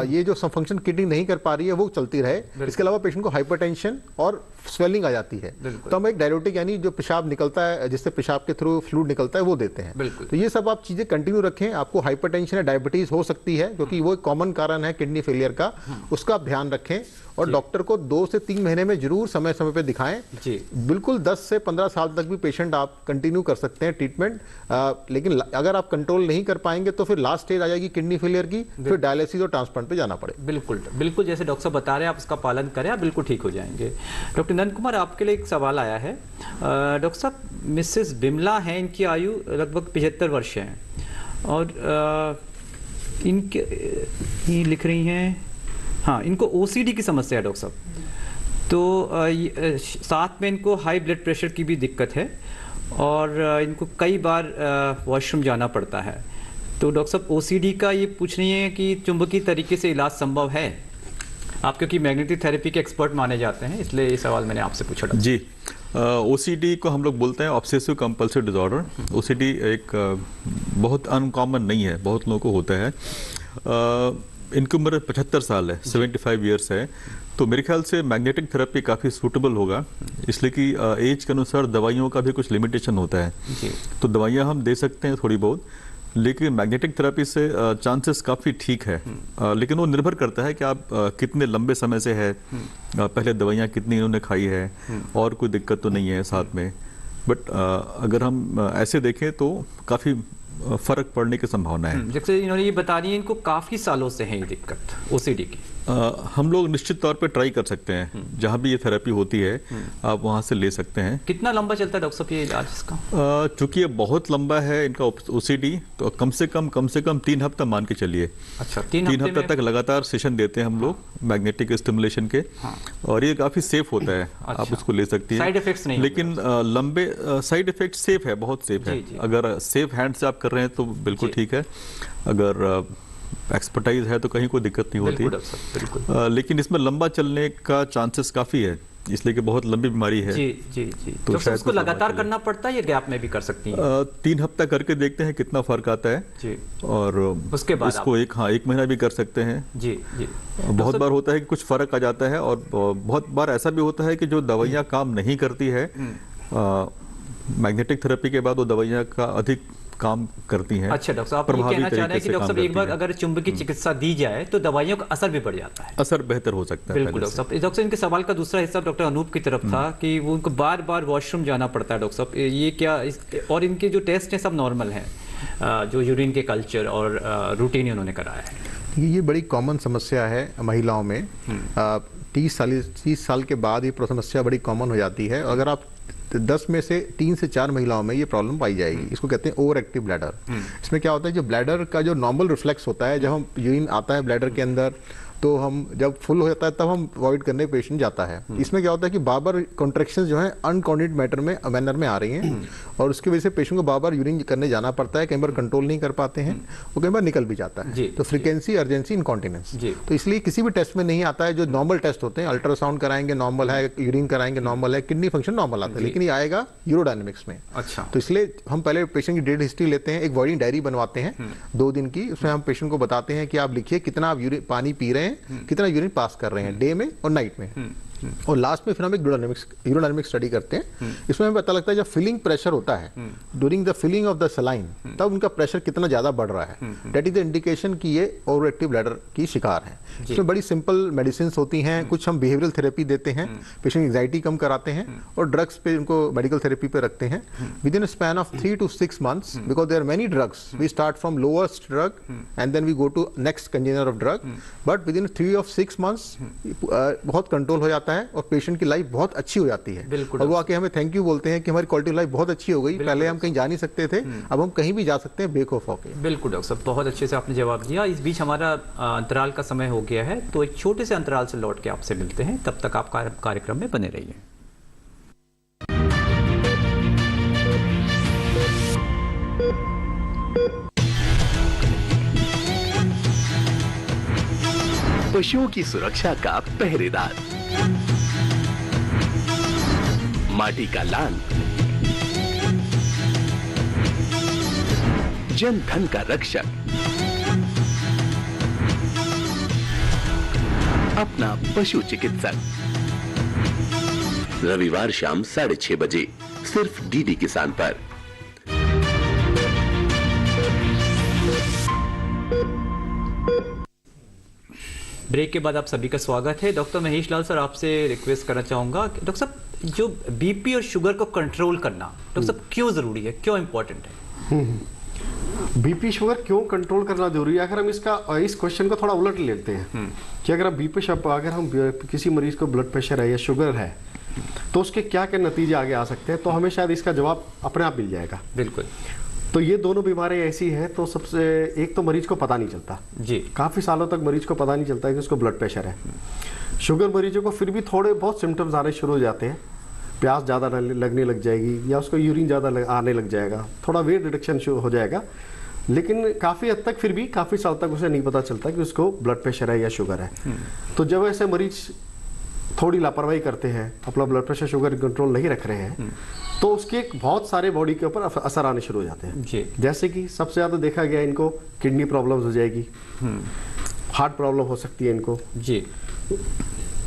ये जो फंक्शन किडनी नहीं कर पा रही है वो चलती रहे। इसके अलावा पेशेंट को हाइपरटेंशन और स्वेलिंग आ जाती है, तो हम एक डायरेटिक यानी जो पेशाब निकलता है, जिससे पेशाब के थ्रू फ्लूइड निकलता है, वो देते हैं। तो ये सब आप चीजें कंटिन्यू रखें। आपको हाइपरटेंशन या डायबिटीज हो सकती है क्योंकि वो एक कॉमन कारण है किडनी फेलियर का, उसका आप ध्यान रखें। और डॉक्टर को 2 से 3 महीने में जरूर समय समय पे दिखाएं। बिल्कुल 10 से 15 साल तक भी पेशेंट आप कंटिन्यू कर सकते हैं ट्रीटमेंट, लेकिन अगर आप कंट्रोल नहीं कर पाएंगे तो फिर लास्ट स्टेज आ जाएगी किडनी फेलियर की, फिर डायलिसिस और ट्रांसप्लांट पे जाना पड़ेगा। बिल्कुल बिल्कुल, जैसे डॉक्टर साहब बता रहे हैं आप उसका पालन करें, आप बिल्कुल ठीक हो जाएंगे। डॉक्टर नंद कुमार, आपके लिए एक सवाल आया है। डॉक्टर साहब, मिसेस बिमला हैं, इनकी आयु लगभग 75 वर्ष है और इनके ये लिख रही हैं, हाँ, इनको ओसीडी की समस्या है डॉक्टर साहब, तो साथ में इनको हाई ब्लड प्रेशर की भी दिक्कत है और इनको कई बार वॉशरूम जाना पड़ता है। तो डॉक्टर साहब, ओसीडी का ये पूछ रही हैं कि चुंबकीय तरीके से इलाज संभव है? आप क्योंकि मैग्नेटिक थेरेपी के एक्सपर्ट माने जाते हैं, इसलिए ये सवाल मैंने आपसे पूछा। जी, ओसीडी को हम लोग बोलते हैं ऑब्सेसिव कंपल्सिव डिसऑर्डर। ओसीडी एक बहुत अनकॉमन नहीं है, बहुत लोगों को होता है। इनकी उम्र 75 साल है, 75 ईयर्स है, तो मेरे ख्याल से मैग्नेटिक थेरेपी काफ़ी सूटेबल होगा, इसलिए कि एज के अनुसार दवाइयों का भी कुछ लिमिटेशन होता है। तो दवाइयाँ हम दे सकते हैं थोड़ी बहुत, लेकिन मैग्नेटिक थेरेपी से चांसेस काफ़ी ठीक है। लेकिन वो निर्भर करता है कि आप कितने लंबे समय से है, पहले दवाइयाँ कितनी इन्होंने खाई है और कोई दिक्कत तो नहीं है साथ में। बट अगर हम ऐसे देखें तो काफ़ी फर्क पड़ने की संभावना है। जैसे इन्होंने ये बता दी है इनको काफ़ी सालों से है ये दिक्कत ओसीडी की। हम लोग निश्चित तौर पे ट्राई कर सकते हैं, जहाँ भी ये थेरेपी होती है आप वहाँ से ले सकते हैं। कितना लंबा चलता है डॉक्टर साहब ये इलाज इसका? चूंकि ये बहुत लंबा है इनका ओसीडी, तो कम से कम 3 हफ्ता मान के चलिए। अच्छा, 3 हफ्ते तक लगातार सेशन देते हैं हम लोग मैग्नेटिक स्टिमुलेशन के। और ये काफ़ी सेफ होता है। अच्छा, आप उसको ले सकती हैं, साइड इफेक्ट्स नहीं, लेकिन लंबे साइड इफेक्ट सेफ है, बहुत सेफ है। अगर सेफ हैंड से आप कर रहे हैं तो बिल्कुल ठीक है, अगर एक्सपर्टाइज है तो कहीं कोई दिक्कत नहीं होती। लेकिन इसमें लंबा चलने का चांसेस काफी है, इसलिए कि बहुत लंबी बीमारी है। जी जी जी, तो शायद उसको लगातार करना पड़ता है या गैप में भी कर सकती हैं? 3 हफ्ता करके देखते हैं कितना फर्क आता है जी। और उसके बाद इसको एक महीना भी कर सकते हैं। जी जी। बहुत बार होता है कि कुछ फर्क आ जाता है और बहुत बार ऐसा भी होता है कि जो दवाइयाँ काम नहीं करती है, मैग्नेटिक थेरेपी के बाद वो दवाइयाँ का अधिक काम करती हैं। अच्छा डॉक्टर साहब, आप ये कहना चाह रहे हैं कि डॉक्टर साहब एक बार अगर चुंबकीय चिकित्सा दी जाए तो दवाइयों का असर भी बढ़ जाता है, असर बेहतर हो सकता है। बिल्कुल डॉक्टर साहब। डॉक्टर साहब, इनके सवाल का दूसरा हिस्सा डॉक्टर अनूप की तरफ था कि वो उनको बार बार वॉशरूम जाना पड़ता है। डॉक्टर साहब, ये क्या और इनके जो टेस्ट हैं सब नॉर्मल हैं, जो यूरिन के कल्चर और रूटीन उन्होंने कराया है? ये बड़ी कॉमन समस्या है महिलाओं में। 30 साल के बाद ये समस्या बड़ी कॉमन हो जाती है। अगर आप 10 में से 3 से 4 महिलाओं में ये प्रॉब्लम पाई जाएगी। इसको कहते हैं ओवर एक्टिव ब्लैडर। इसमें क्या होता है, जो ब्लैडर का जो नॉर्मल रिफ्लेक्स होता है, जब हम यूरिन आता है ब्लैडर के अंदर तो हम जब फुल हो जाता है तब हम अवॉइड करने पेशेंट जाता है। इसमें क्या होता है कि बार बार कॉन्ट्रैक्शंस जो है अनकॉन्डिनेटेड मैनर में आ रही हैं और उसकी वजह से पेशेंट को बार बार यूरिन करने जाना पड़ता है, कई बार कंट्रोल नहीं कर पाते हैं, वो कई बार निकल भी जाता है। तो फ्रीक्वेंसी, अर्जेंसी, इनकॉन्टिनेंस। तो इसलिए किसी भी टेस्ट में नहीं आता है जो नॉर्मल टेस्ट होते हैं, अल्ट्रासाउंड कराएंगे नॉर्मल है, यूरिन कराएंगे नॉर्मल है, किडनी फंक्शन नॉर्मल आता है, लेकिन ये आएगा यूरोडायनेमिक्स में। अच्छा। तो इसलिए हम पहले पेशेंट की डेड हिस्ट्री लेते हैं, एक वॉर्डिंग डायरी बनवाते हैं 2 दिन की, उसमें हम पेशेंट को बताते हैं कि आप लिखिए कितना आप पानी पी रहे हैं, कितना यूरिन पास कर रहे हैं डे में और नाइट में, और लास्ट में फिर हम एक यूरोडायनेमिक स्टडी करते हैं। इसमें हमें पता लगता है जब फिलिंग प्रेशर होता है during the filling of the saline, तब उनका प्रेशर कितना ज्यादा बढ़ रहा है, दैट इज द इंडिकेशन कि ये ओवर एक्टिव ब्लैडर की शिकार है। इसमें बड़ी सिंपल मेडिसिन होती हैं, कुछ हम बिहेवियरल थेरेपी देते हैं, पेशेंट एंजाइटी कम कराते हैं और ड्रग्स पे उनको मेडिकल थेरेपी पे रखते हैं within span of 3 to 6 months, because there are many drugs. We start from lowest drug and then we go to next container of drug, but within 3 or 6 months बहुत कंट्रोल हो जाता है और पेशेंट की लाइफ बहुत अच्छी हो जाती है। और वो आके हमें थैंक यू बोलते हैं कि हमारी क्वालिटी ऑफ लाइफ बहुत अच्छी हो गई, पहले हम कहीं जा नहीं सकते थे, अब हम कहीं भी जा सकते हैं बेखौफ होकर। बिल्कुल डॉक्टर साहब, बहुत अच्छे से आपने जवाब दिया। इस बीच हमारा अंतराल का समय हो गया है, तो एक छोटे से अंतराल से लौट के आपसे मिलते हैं, तब तक आप कार्यक्रम में बने रहिए। पशुओं की सुरक्षा का पहरेदार, माटी का लाल, जन धन का रक्षक, अपना पशु चिकित्सक। रविवार शाम 6:30 बजे सिर्फ डीडी किसान पर। ब्रेक के बाद आप सभी का स्वागत है। डॉक्टर महेश लाल सर, आपसे रिक्वेस्ट करना चाहूंगा, डॉक्टर साहब जो बीपी और शुगर को कंट्रोल करना डॉक्टर साहब क्यों जरूरी है, क्यों इंपॉर्टेंट है? बीपी शुगर क्यों कंट्रोल करना जरूरी है? अगर हम इस क्वेश्चन को थोड़ा उलट लेते हैं कि अगर हम किसी मरीज को ब्लड प्रेशर है या शुगर है तो उसके क्या क्या नतीजे आगे आ सकते हैं, तो हमें शायद इसका जवाब अपने आप मिल जाएगा। बिल्कुल। तो ये दोनों बीमारियां ऐसी हैं, तो सबसे एक तो मरीज को पता नहीं चलता जी, काफी सालों तक मरीज को पता नहीं चलता है कि उसको ब्लड प्रेशर है। शुगर मरीजों को फिर भी थोड़े बहुत सिम्टम्स आने शुरू हो जाते हैं, प्यास ज़्यादा लगने लग जाएगी या उसको यूरिन ज़्यादा आने लग जाएगा, थोड़ा वेट रिडक्शन शुरू हो जाएगा, लेकिन काफ़ी हद तक फिर भी काफ़ी साल तक उसे नहीं पता चलता कि उसको ब्लड प्रेशर है या शुगर है। तो जब ऐसे मरीज थोड़ी लापरवाही करते हैं, अपना ब्लड प्रेशर शुगर कंट्रोल नहीं रख रहे हैं, तो उसके बहुत सारे बॉडी के ऊपर असर आने शुरू हो जाते हैं जी। जैसे कि सबसे ज़्यादा देखा गया इनको किडनी प्रॉब्लम्स हो जाएगी, हार्ट प्रॉब्लम हो सकती है इनको जी,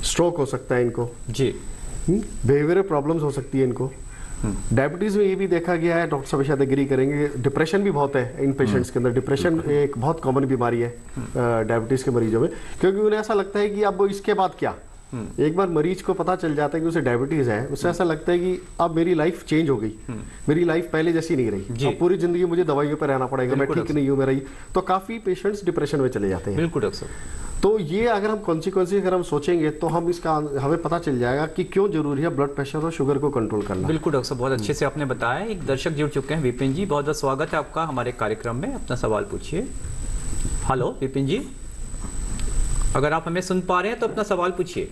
स्ट्रोक हो सकता है इनको जी, बिहेवियरल प्रॉब्लम्स हो सकती है इनको, डायबिटीज में ये भी देखा गया है, डॉक्टर साहब शायद एग्री करेंगे, डिप्रेशन भी बहुत है इन पेशेंट्स के अंदर। डिप्रेशन एक बहुत कॉमन बीमारी है डायबिटीज के मरीजों में, क्योंकि उन्हें ऐसा लगता है कि अब इसके बाद क्या, एक बार मरीज को पता चल जाता है कि उसे डायबिटीज है, उसे ऐसा लगता है कि अब मेरी लाइफ चेंज हो गई, मेरी लाइफ पहले जैसी नहीं रही, अब पूरी जिंदगी मुझे दवाइयों पर रहना पड़ेगा, मैं ठीक नहीं हूँ मेरा, तो काफी पेशेंट्स डिप्रेशन में चले जाते हैं। बिल्कुल डॉक्टर साहब। तो ये अगर हम कॉन्सिक्वेंसेस अगर हम सोचेंगे तो हम इसका हमें पता चल जाएगा कि क्यों जरूरी है ब्लड प्रेशर और शुगर को कंट्रोल करना। बिल्कुल डॉक्टर साहब, बहुत अच्छे से आपने बताया। एक दर्शक जुड़ चुके हैं, विपिन जी, बहुत बहुत स्वागत है आपका हमारे कार्यक्रम में, अपना सवाल पूछिए। हेलो विपिन जी, अगर आप हमें सुन पा रहे हैं तो अपना सवाल पूछिए।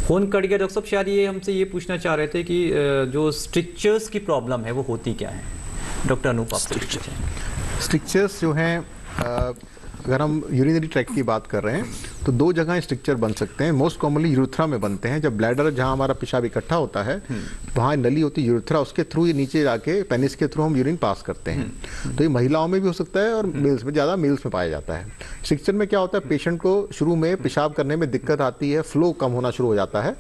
फोन कट गया डॉक्टर साहब, शायद ये हमसे ये पूछना चाह रहे थे कि जो स्ट्रिक्चर्स की प्रॉब्लम है वो होती क्या है? डॉक्टर अनूप, स्ट्रिक्चर्स जो हैं, अगर हम यूरिनरी ट्रैक्ट की बात कर रहे हैं तो 2 जगह स्ट्रिक्चर बन सकते हैं। मोस्ट कॉमनली यूरेथ्रा में बनते हैं, जब ब्लैडर जहां हमारा पेशाब इकट्ठा होता है वहां नली होती है यूरेथ्रा, उसके थ्रू ये नीचे जाके पेनिस के थ्रू हम यूरिन पास करते हैं। तो ये महिलाओं में भी हो सकता है और मेल्स में, ज़्यादा मेल्स में पाया जाता है। स्ट्रिक्चर में क्या होता है, पेशेंट को शुरू में पेशाब करने में दिक्कत आती है, फ्लो कम होना शुरू हो जाता है,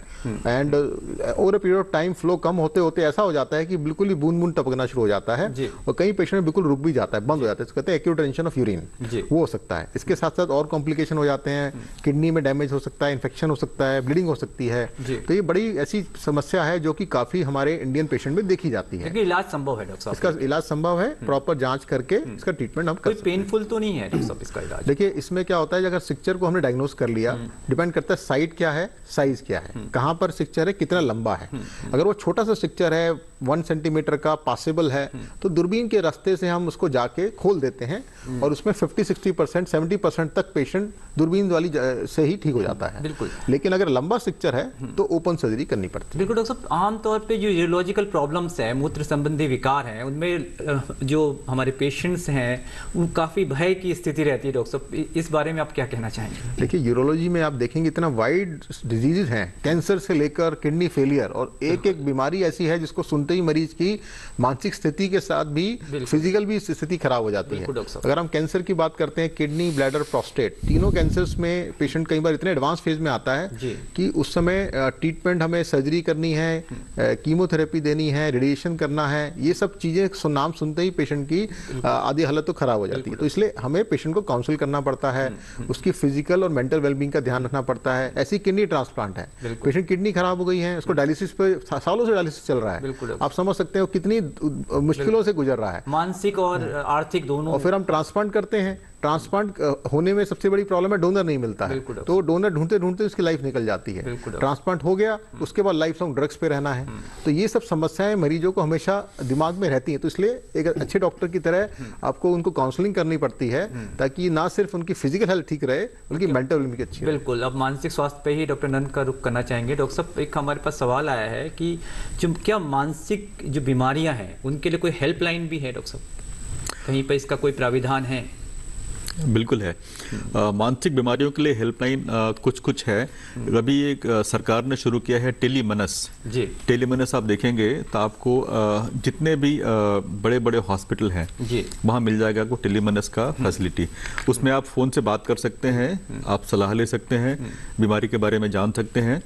and over a period of time flow कम होते होते ऐसा हो जाता है कि बिल्कुल ही बूंद बूंद टपकना शुरू हो जाता है, और कई पेशेंट में बिल्कुल रुक भी जाता है, बंद हो जाता है, कहते हैं एक्यूट टेंशन ऑफ यूरिन, वो हो सकता है। इसके साथ साथ और कॉम्प्लिकेशन हो जाते हैं, किडनी में डैमेज हो सकता है, इन्फेक्शन हो सकता है, ब्लीडिंग हो सकती है। तो ये बड़ी ऐसी समस्या है जो कि काफी हमारे इंडियन पेशेंट में देखी जाती है। इलाज संभव है डॉक्टर साहब? इसका इलाज संभव है, प्रॉपर जांच करके इसका ट्रीटमेंट हम कर सकते हैं। पेनफुल तो नहीं है डॉक्टर साहब इसका इलाज? देखिए, इसमें क्या होता है, अगर स्ट्रिक्चर को हमने डायग्नोज कर लिया, डिपेंड करता है साइट क्या है, साइज क्या है, कहां पर स्ट्रिक्चर है, कितना लंबा है। अगर वो छोटा सा स्ट्रिक्चर है, 1 सेंटीमीटर का पॉसिबल है तो दूरबीन के रास्ते से हम उसको जाके खोल देते हैं और उसमें 50-60%, 70% तक पेशेंट दूरबीन वाली से ही ठीक हो जाता है। बिल्कुल। लेकिन अगर लंबा स्ट्रक्चर है तो ओपन सर्जरी करनी पड़ती है। बिल्कुल डॉक्टर साहब, आमतौर पे जो यूरोलॉजिकल प्रॉब्लम्स है, मूत्र संबंधी विकार हैं, उनमें जो हमारे पेशेंट्स हैं वो काफ़ी भय की स्थिति रहती है। डॉक्टर साहब, इस बारे में आप क्या कहना चाहेंगे? देखिए, यूरोलॉजी में आप देखेंगे इतना वाइड डिजीजेज हैं, कैंसर से लेकर किडनी फेलियर, और एक एक बीमारी ऐसी है जिसको सुनते ही मरीज की मानसिक स्थिति के साथ भी फिजिकल भी स्थिति खराब हो जाती है। अगर हम कैंसर की बात करते हैं, किडनी, ब्लैडर, प्रोस्टेट, तीनों कैंसर्स में पेशेंट कई बार इतने एडवांस फेज में आता है कि उस समय ट्रीटमेंट हमें सर्जरी करनी है, कीमोथेरेपी देनी है, रेडिएशन करना है, ये सब चीजें नाम सुनते ही पेशेंट की आधी हालत तो खराब हो जाती है। तो इसलिए हमें पेशेंट को काउंसिल करना पड़ता है, उसकी फिजिकल और मेंटल वेलबींग का ध्यान रखना पड़ता है। ऐसी किडनी ट्रांसप्लांट है, पेशेंट किडनी खराब हो गई है, उसको डायलिसिस पे सालों से डायलिसिस चल रहा है, आप समझ सकते हो कितनी मुश्किलों से गुजर रहा है, मानसिक और आर्थिक दोनों। और फिर हम ट्रांसप्लांट करते हैं। ट्रांसप्लांट होने में सबसे बड़ी प्रॉब्लम है डोनर नहीं मिलता है, तो डोनर ढूंढते ढूंढते उसकी लाइफ निकल जाती है। ट्रांसप्लांट हो गया, उसके बाद लाइफ लॉन्ग ड्रग्स पे रहना है। तो ये सब समस्याएं मरीजों को हमेशा दिमाग में रहती हैं। तो इसलिए एक अच्छे डॉक्टर की तरह आपको उनको काउंसलिंग करनी पड़ती है ताकि ना सिर्फ उनकी फिजिकल हेल्थ ठीक रहे बल्कि मेंटल वेलबींग भी अच्छी। बिल्कुल। अब मानसिक स्वास्थ्य पे ही डॉक्टर नंद का रुख करना चाहेंगे। डॉक्टर साहब, एक हमारे पास सवाल आया है कि जो क्या मानसिक जो बीमारियां हैं उनके लिए कोई हेल्पलाइन भी है? डॉक्टर साहब, कहीं पर इसका कोई प्राविधान है? बिल्कुल है। मानसिक बीमारियों के लिए हेल्पलाइन कुछ है। अभी एक सरकार ने शुरू किया है टेलीमनस। जी। टेलीमनस आप देखेंगे तो आपको जितने भी बड़े बड़े हॉस्पिटल हैं वहाँ मिल जाएगा आपको टेलीमनस का फैसिलिटी। उसमें आप फ़ोन से बात कर सकते हैं, आप सलाह ले सकते हैं, बीमारी के बारे में जान सकते हैं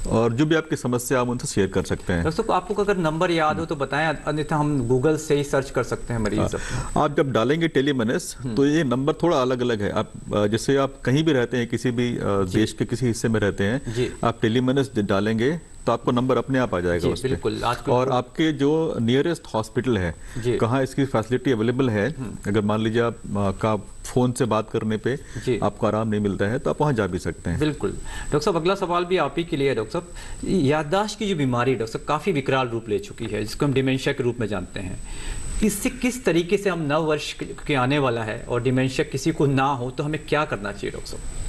और जो भी आपकी समस्या आप उनसे शेयर कर सकते हैं। दोस्तों, आपको अगर नंबर याद हो तो बताएं, अन्यथा हम गूगल से ही सर्च कर सकते हैं मरीज। आप जब डालेंगे टेलीमनस तो ये नंबर थोड़ा अलग अलग है। आप जैसे आप कहीं भी रहते हैं, किसी भी देश के किसी हिस्से में रहते हैं, आप टेलीमनस डालेंगे तो आपको नंबर अपने आप आ जाएगा उस पे। और आपके जो नियरेस्ट हॉस्पिटल है, कहाँ इसकी फैसिलिटी अवेलेबल है, अगर मान लीजिए आप का फोन से बात करने पे आपको आराम नहीं मिलता है तो आप वहाँ जा भी सकते हैं। बिल्कुल। डॉक्टर साहब, अगला सवाल भी आप ही के लिए है। डॉक्टर साहब, याददाश्त की जो बीमारी डॉक्टर साहब काफ़ी विकराल रूप ले चुकी है, जिसको हम डिमेंशिया के रूप में जानते हैं, इससे किस तरीके से हम नव वर्ष के आने वाला है और डिमेंशिया किसी को ना हो तो हमें क्या करना चाहिए? डॉक्टर साहब,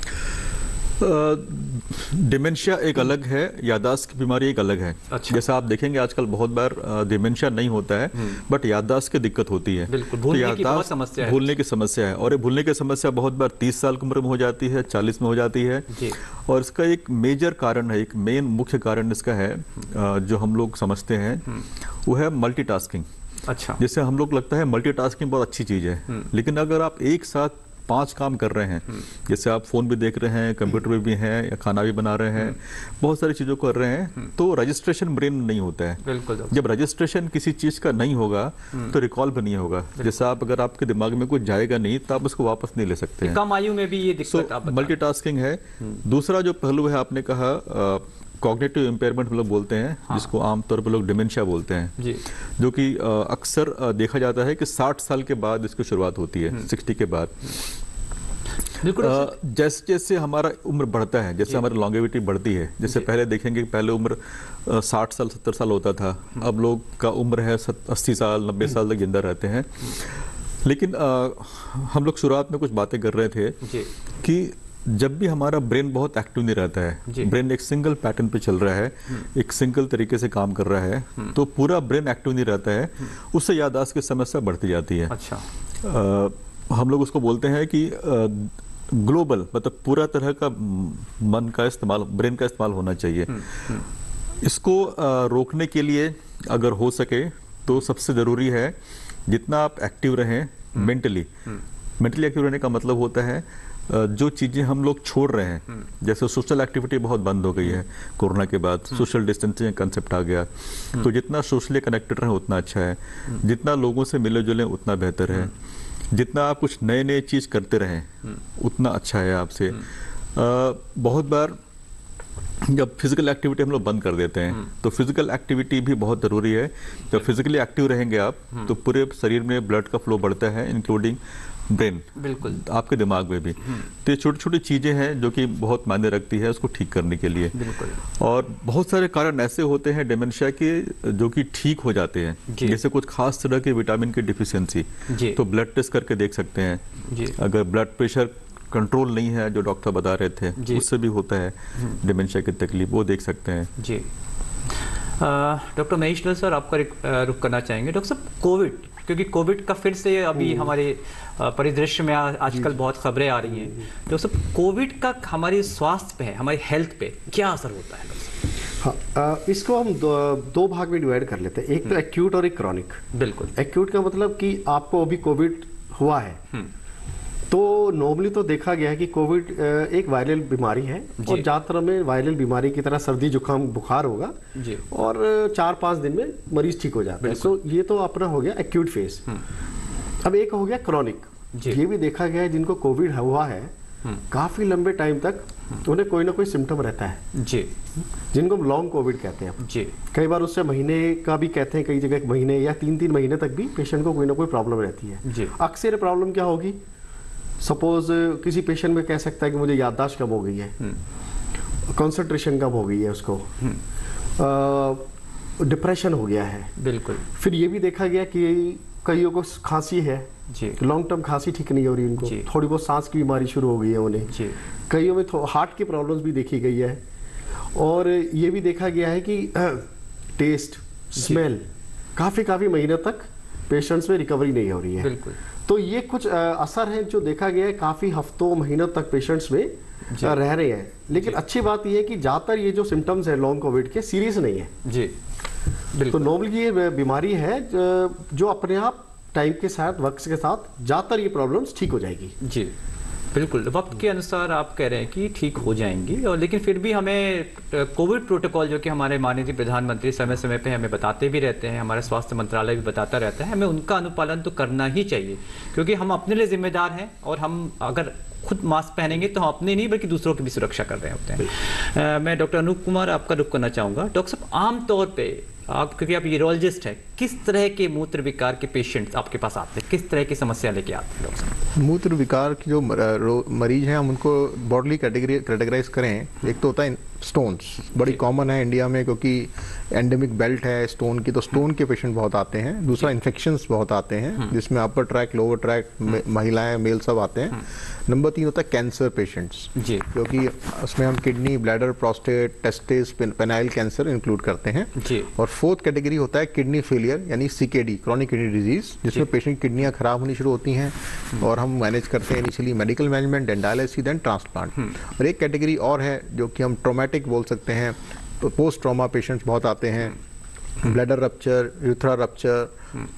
डिमेंशिया एक अलग है, याददाश्त की बीमारी एक अलग है। अच्छा। जैसा आप देखेंगे आजकल बहुत बार डिमेंशिया नहीं होता है बट याददाश्त की दिक्कत होती है। बिल्कुल, भूलने की बहुत समस्या है। भूलने की समस्या है और ये भूलने की समस्या बहुत बार 30 साल की उम्र में हो जाती है, 40 में हो जाती है। और इसका एक मेजर कारण है, एक मेन मुख्य कारण इसका है जो हम लोग समझते हैं वो है मल्टीटास्किंग। अच्छा। जैसे हम लोग लगता है मल्टीटास्किंग बहुत अच्छी चीज है, लेकिन अगर आप एक साथ 5 काम कर रहे हैं, जैसे आप फोन भी देख रहे हैं, कंप्यूटर भी हैं, या खाना भी बना रहे हैं, बहुत सारी चीजों कर रहे हैं, तो रजिस्ट्रेशन ब्रेन में नहीं होता है। बिल्कुल। जब रजिस्ट्रेशन किसी चीज का नहीं होगा तो रिकॉल भी नहीं होगा। जैसे आप अगर आपके दिमाग में कुछ जाएगा नहीं तो आप उसको वापस नहीं ले सकते हैं। कम आयु में भी ये दिक्कत मल्टीटास्किंग है। दूसरा जो पहलू है, आपने कहा कॉग्निटिव इम्पेयरमेंट हम लोग बोलते हैं, जिसको आमतौर पर लोग डिमेंशिया बोलते हैं, जो कि अक्सर देखा जाता है कि 60 साल के बाद इसकी शुरुआत होती है, 60 के बाद। जैसे जैसे हमारा उम्र बढ़ता है, जैसे हमारी लॉन्गेविटी बढ़ती है, जैसे पहले देखेंगे पहले उम्र 60 साल 70 साल होता था, अब लोग का उम्र है 80 साल 90 साल तक जिंदा रहते हैं। लेकिन हम लोग शुरुआत में कुछ बातें कर रहे थे कि जब भी हमारा ब्रेन बहुत एक्टिव नहीं रहता है, ब्रेन एक सिंगल पैटर्न पे चल रहा है, एक सिंगल तरीके से काम कर रहा है, तो पूरा ब्रेन एक्टिव नहीं रहता है, उससे याददाश्त की समस्या बढ़ती जाती है। अच्छा। हम लोग उसको बोलते हैं कि ग्लोबल, मतलब पूरा तरह का मन का इस्तेमाल, ब्रेन का इस्तेमाल होना चाहिए। इसको रोकने के लिए अगर हो सके तो सबसे जरूरी है जितना आप एक्टिव रहें मेंटली एक्टिव रहने का मतलब होता है जो चीजें हम लोग छोड़ रहे हैं, जैसे सोशल एक्टिविटी बहुत बंद हो गई है कोरोना के बाद, सोशल डिस्टेंसिंग कंसेप्ट आ गया, तो जितना सोशली कनेक्टेड रहे उतना अच्छा है, जितना लोगों से मिले जुले उतना बेहतर है, जितना आप कुछ नए नए चीज करते रहें उतना अच्छा है आपसे। बहुत बार जब फिजिकल एक्टिविटी हम लोग बंद कर देते हैं तो फिजिकल एक्टिविटी भी बहुत जरूरी है। जब फिजिकली एक्टिव रहेंगे आप तो पूरे शरीर में ब्लड का फ्लो बढ़ता है, इंक्लूडिंग ब्रेन, बिल्कुल, आपके दिमाग में भी। तो ये छोटी छोटी चीजें हैं जो कि बहुत मायने रखती है उसको ठीक करने के लिए। बिल्कुल। और बहुत सारे कारण ऐसे होते हैं डिमेंशिया के जो कि ठीक हो जाते हैं, जैसे कुछ खास तरह के विटामिन की डिफिशियंसी, तो ब्लड टेस्ट करके देख सकते हैं। अगर ब्लड प्रेशर कंट्रोल नहीं है जो डॉक्टर बता रहे थे, उससे भी होता है डिमेंशिया की तकलीफ, वो देख सकते हैं। जी डॉक्टर महेश लाल सर, आपका रुख करना चाहेंगे। डॉक्टर साहब, कोविड, क्योंकि कोविड का फिर से अभी हमारे परिदृश्य में आजकल बहुत खबरें आ रही हैं। डॉक्टर साहब, कोविड का हमारे स्वास्थ्य पे, हमारी हेल्थ पे क्या असर होता है? हाँ, इसको हम दो भाग में डिवाइड कर लेते हैं, एक तो एक्यूट और एक क्रॉनिक। बिल्कुल। एक्यूट का मतलब कि आपको अभी कोविड हुआ है, तो नॉर्मली तो देखा गया है कि कोविड एक वायरल बीमारी है और ज्यादातर में वायरल बीमारी की तरह सर्दी जुकाम बुखार होगा और 4-5 दिन में मरीज ठीक हो जाता है। तो ये तो अपना हो गया एक्यूट फेज। अब एक हो गया क्रॉनिक। ये भी देखा गया है जिनको कोविड हुआ है काफी लंबे टाइम तक उन्हें कोई ना कोई सिम्टम रहता है जी, जिनको हम लॉन्ग कोविड कहते हैं जी। कई बार उससे महीने का भी कहते हैं, कई जगह महीने या 3-3 महीने तक भी पेशेंट को कोई ना कोई प्रॉब्लम रहती है। अक्सर प्रॉब्लम क्या होगी, सपोज किसी पेशेंट में कह सकता है कि मुझे याददाश्त कम हो गई है, कंसंट्रेशन कम हो गई है, उसको डिप्रेशन हो गया है। बिल्कुल। फिर ये भी देखा गया कि कईयों को खांसी है, लॉन्ग टर्म खांसी ठीक नहीं हो रही उनको, थोड़ी बहुत सांस की बीमारी शुरू हो गई है उन्हें। कईयों में हार्ट की प्रॉब्लम्स भी देखी गई है। और ये भी देखा गया है कि टेस्ट, स्मेल काफी महीनों तक पेशेंट्स में रिकवरी नहीं हो रही है। बिल्कुल। तो ये कुछ असर है जो देखा गया है, काफी हफ्तों महीनों तक पेशेंट्स में रह रहे हैं। लेकिन अच्छी बात यह है कि ज्यादातर ये जो सिम्टम्स है लॉन्ग कोविड के सीरियस नहीं है जी। तो नॉर्मली ये बीमारी है जो अपने आप टाइम के साथ, वक्त के साथ ज्यादातर ये प्रॉब्लम्स ठीक हो जाएगी। जी बिल्कुल, वक्त के अनुसार आप कह रहे हैं कि ठीक हो जाएंगी। और लेकिन फिर भी हमें कोविड प्रोटोकॉल जो कि हमारे माननीय प्रधानमंत्री समय समय पे हमें बताते भी रहते हैं, हमारा स्वास्थ्य मंत्रालय भी बताता रहता है, हमें उनका अनुपालन तो करना ही चाहिए, क्योंकि हम अपने लिए जिम्मेदार हैं। और हम अगर खुद मास्क पहनेंगे तो हम अपने नहीं बल्कि दूसरों की भी सुरक्षा कर रहे होते हैं। मैं डॉक्टर अनूप कुमार आपका रुख करना चाहूँगा। डॉक्टर साहब, आमतौर पर आप, क्योंकि आप यूरोलॉजिस्ट हैं, किस तरह के मूत्र विकार के पेशेंट्स आपके पास आते हैं, किस तरह की समस्या लेके आते हैं डॉक्टर साहब? मूत्र विकार के जो मरीज हैं हम उनको ब्रॉडली कैटेगराइज करें। एक तो होता है स्टोन्स, बड़ी कॉमन है इंडिया में क्योंकि एंडेमिक बेल्ट है स्टोन की, तो स्टोन के पेशेंट बहुत आते हैं। दूसरा इन्फेक्शंस बहुत आते हैं जिसमें अपर ट्रैक, लोअर ट्रैक, महिलाएं, मेल सब आते हैं। नंबर 3 होता है कैंसर पेशेंट्स, क्योंकि उसमें हम kidney, bladder, prostate, testis, penile cancer include करते हैं। और 4th कैटेगरी होता है किडनी फेलियर यानी CKD, क्रॉनिक किडनी डिजीज, जिसमें पेशेंट किडनियां खराब होनी शुरू होती हैं और हम मैनेज करते हैं initially medical management, then dialysis, then transplant. और एक कैटेगरी और है जो कि हम ट्रोमेटिक बोल सकते हैं, तो पोस्ट ट्रॉमा पेशेंट्स बहुत आते हैं, bladder rupture, यूथ्रा rupture,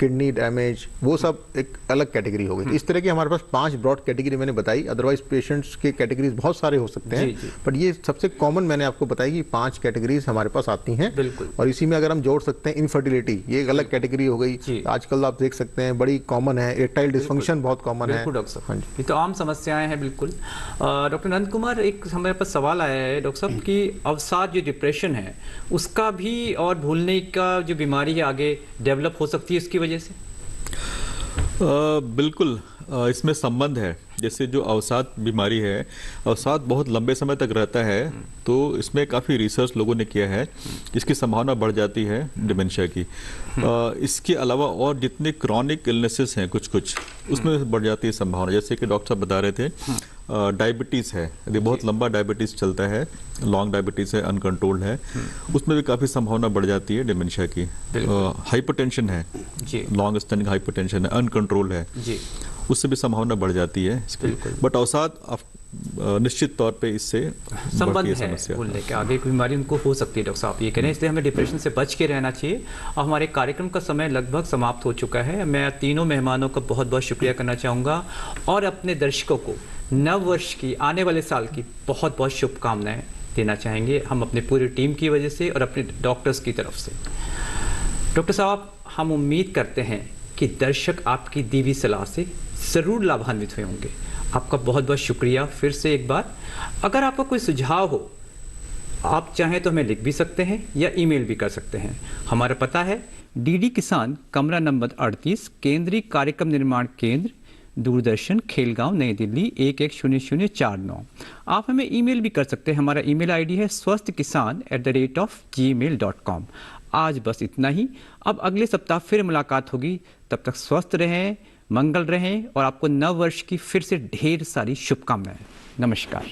kidney damage, वो सब एक अलग कैटेगरी हो गई। इस तरह की हमारे पास 5 ब्रॉड कैटेगरी मैंने बताई। अदरवाइज पेशेंट्स के कैटेगरीज बहुत सारे हो सकते हैं, बट ये सबसे कॉमन मैंने आपको बताई कि 5 कैटेगरीज हमारे पास आती हैं। बिल्कुल। और इसी में अगर हम जोड़ सकते हैं इनफर्टिलिटी, ये एक अलग कैटेगरी हो गई। आजकल आप देख सकते हैं बड़ी कॉमन है, इरेक्टाइल डिसफंक्शन बहुत कॉमन है। ये तो आम समस्याएं हैं। बिल्कुल। डॉक्टर नंद कुमार, एक हमारे पास सवाल आया है डॉक्टर साहब कि अवसाद जो डिप्रेशन है उसका भी और भूलने का जो बीमारी है आगे डेवलप हो सकती है इसकी वजह से? बिल्कुल, इसमें संबंध है। जैसे जो अवसाद बीमारी है, अवसाद बहुत लंबे समय तक रहता है, तो इसमें काफ़ी रिसर्च लोगों ने किया है, इसकी संभावना बढ़ जाती है डिमेंशिया की। इसके अलावा और जितने क्रॉनिक इलनेसेस हैं कुछ उसमें बढ़ जाती है संभावना। जैसे कि डॉक्टर साहब बता रहे थे, डायबिटीज़ है, यदि बहुत लंबा डायबिटीज़ चलता है, लॉन्ग डायबिटीज़ है, अनकंट्रोल्ड है, उसमें भी काफ़ी संभावना बढ़ जाती है डिमेंशिया की। हाइपरटेंशन है, लॉन्ग स्टैंडिंग हाइपरटेंशन है, अनकंट्रोल्ड है, उससे भी संभावना बढ़ जाती है। बट अवसाद निश्चित तौर पे इससे संबंध है, बोलने के आगे कोई बीमारी उनको हो सकती है। डॉक्टर साहब ये कह रहे हैं, इसलिए हमें डिप्रेशन से बच के रहना चाहिए। और हमारे कार्यक्रम का समय लगभग समाप्त हो चुका है। मैं तीनों मेहमानों का बहुत बहुत शुक्रिया करना चाहूँगा और अपने दर्शकों को नव वर्ष की, आने वाले साल की बहुत बहुत शुभकामनाएं देना चाहेंगे, हम अपनी पूरी टीम की वजह से और अपने डॉक्टर्स की तरफ से। डॉक्टर साहब, हम उम्मीद करते हैं कि दर्शक आपकी दी हुई सलाह से ज़रूर लाभान्वित हुए होंगे। आपका बहुत बहुत शुक्रिया फिर से एक बार। अगर आपका कोई सुझाव हो, आप चाहें तो हमें लिख भी सकते हैं या ईमेल भी कर सकते हैं। हमारा पता है DD किसान, कमरा नंबर 38, केंद्रीय कार्यक्रम निर्माण केंद्र, दूरदर्शन, खेलगांव, नई दिल्ली 110049। आप हमें ईमेल भी कर सकते हैं। हमारा ईमेल आईडी है swasthkisan@gmail.com। आज बस इतना ही। अब अगले सप्ताह फिर मुलाकात होगी। तब तक स्वस्थ रहें, मंगल रहें और आपको नव वर्ष की फिर से ढेर सारी शुभकामनाएं। नमस्कार।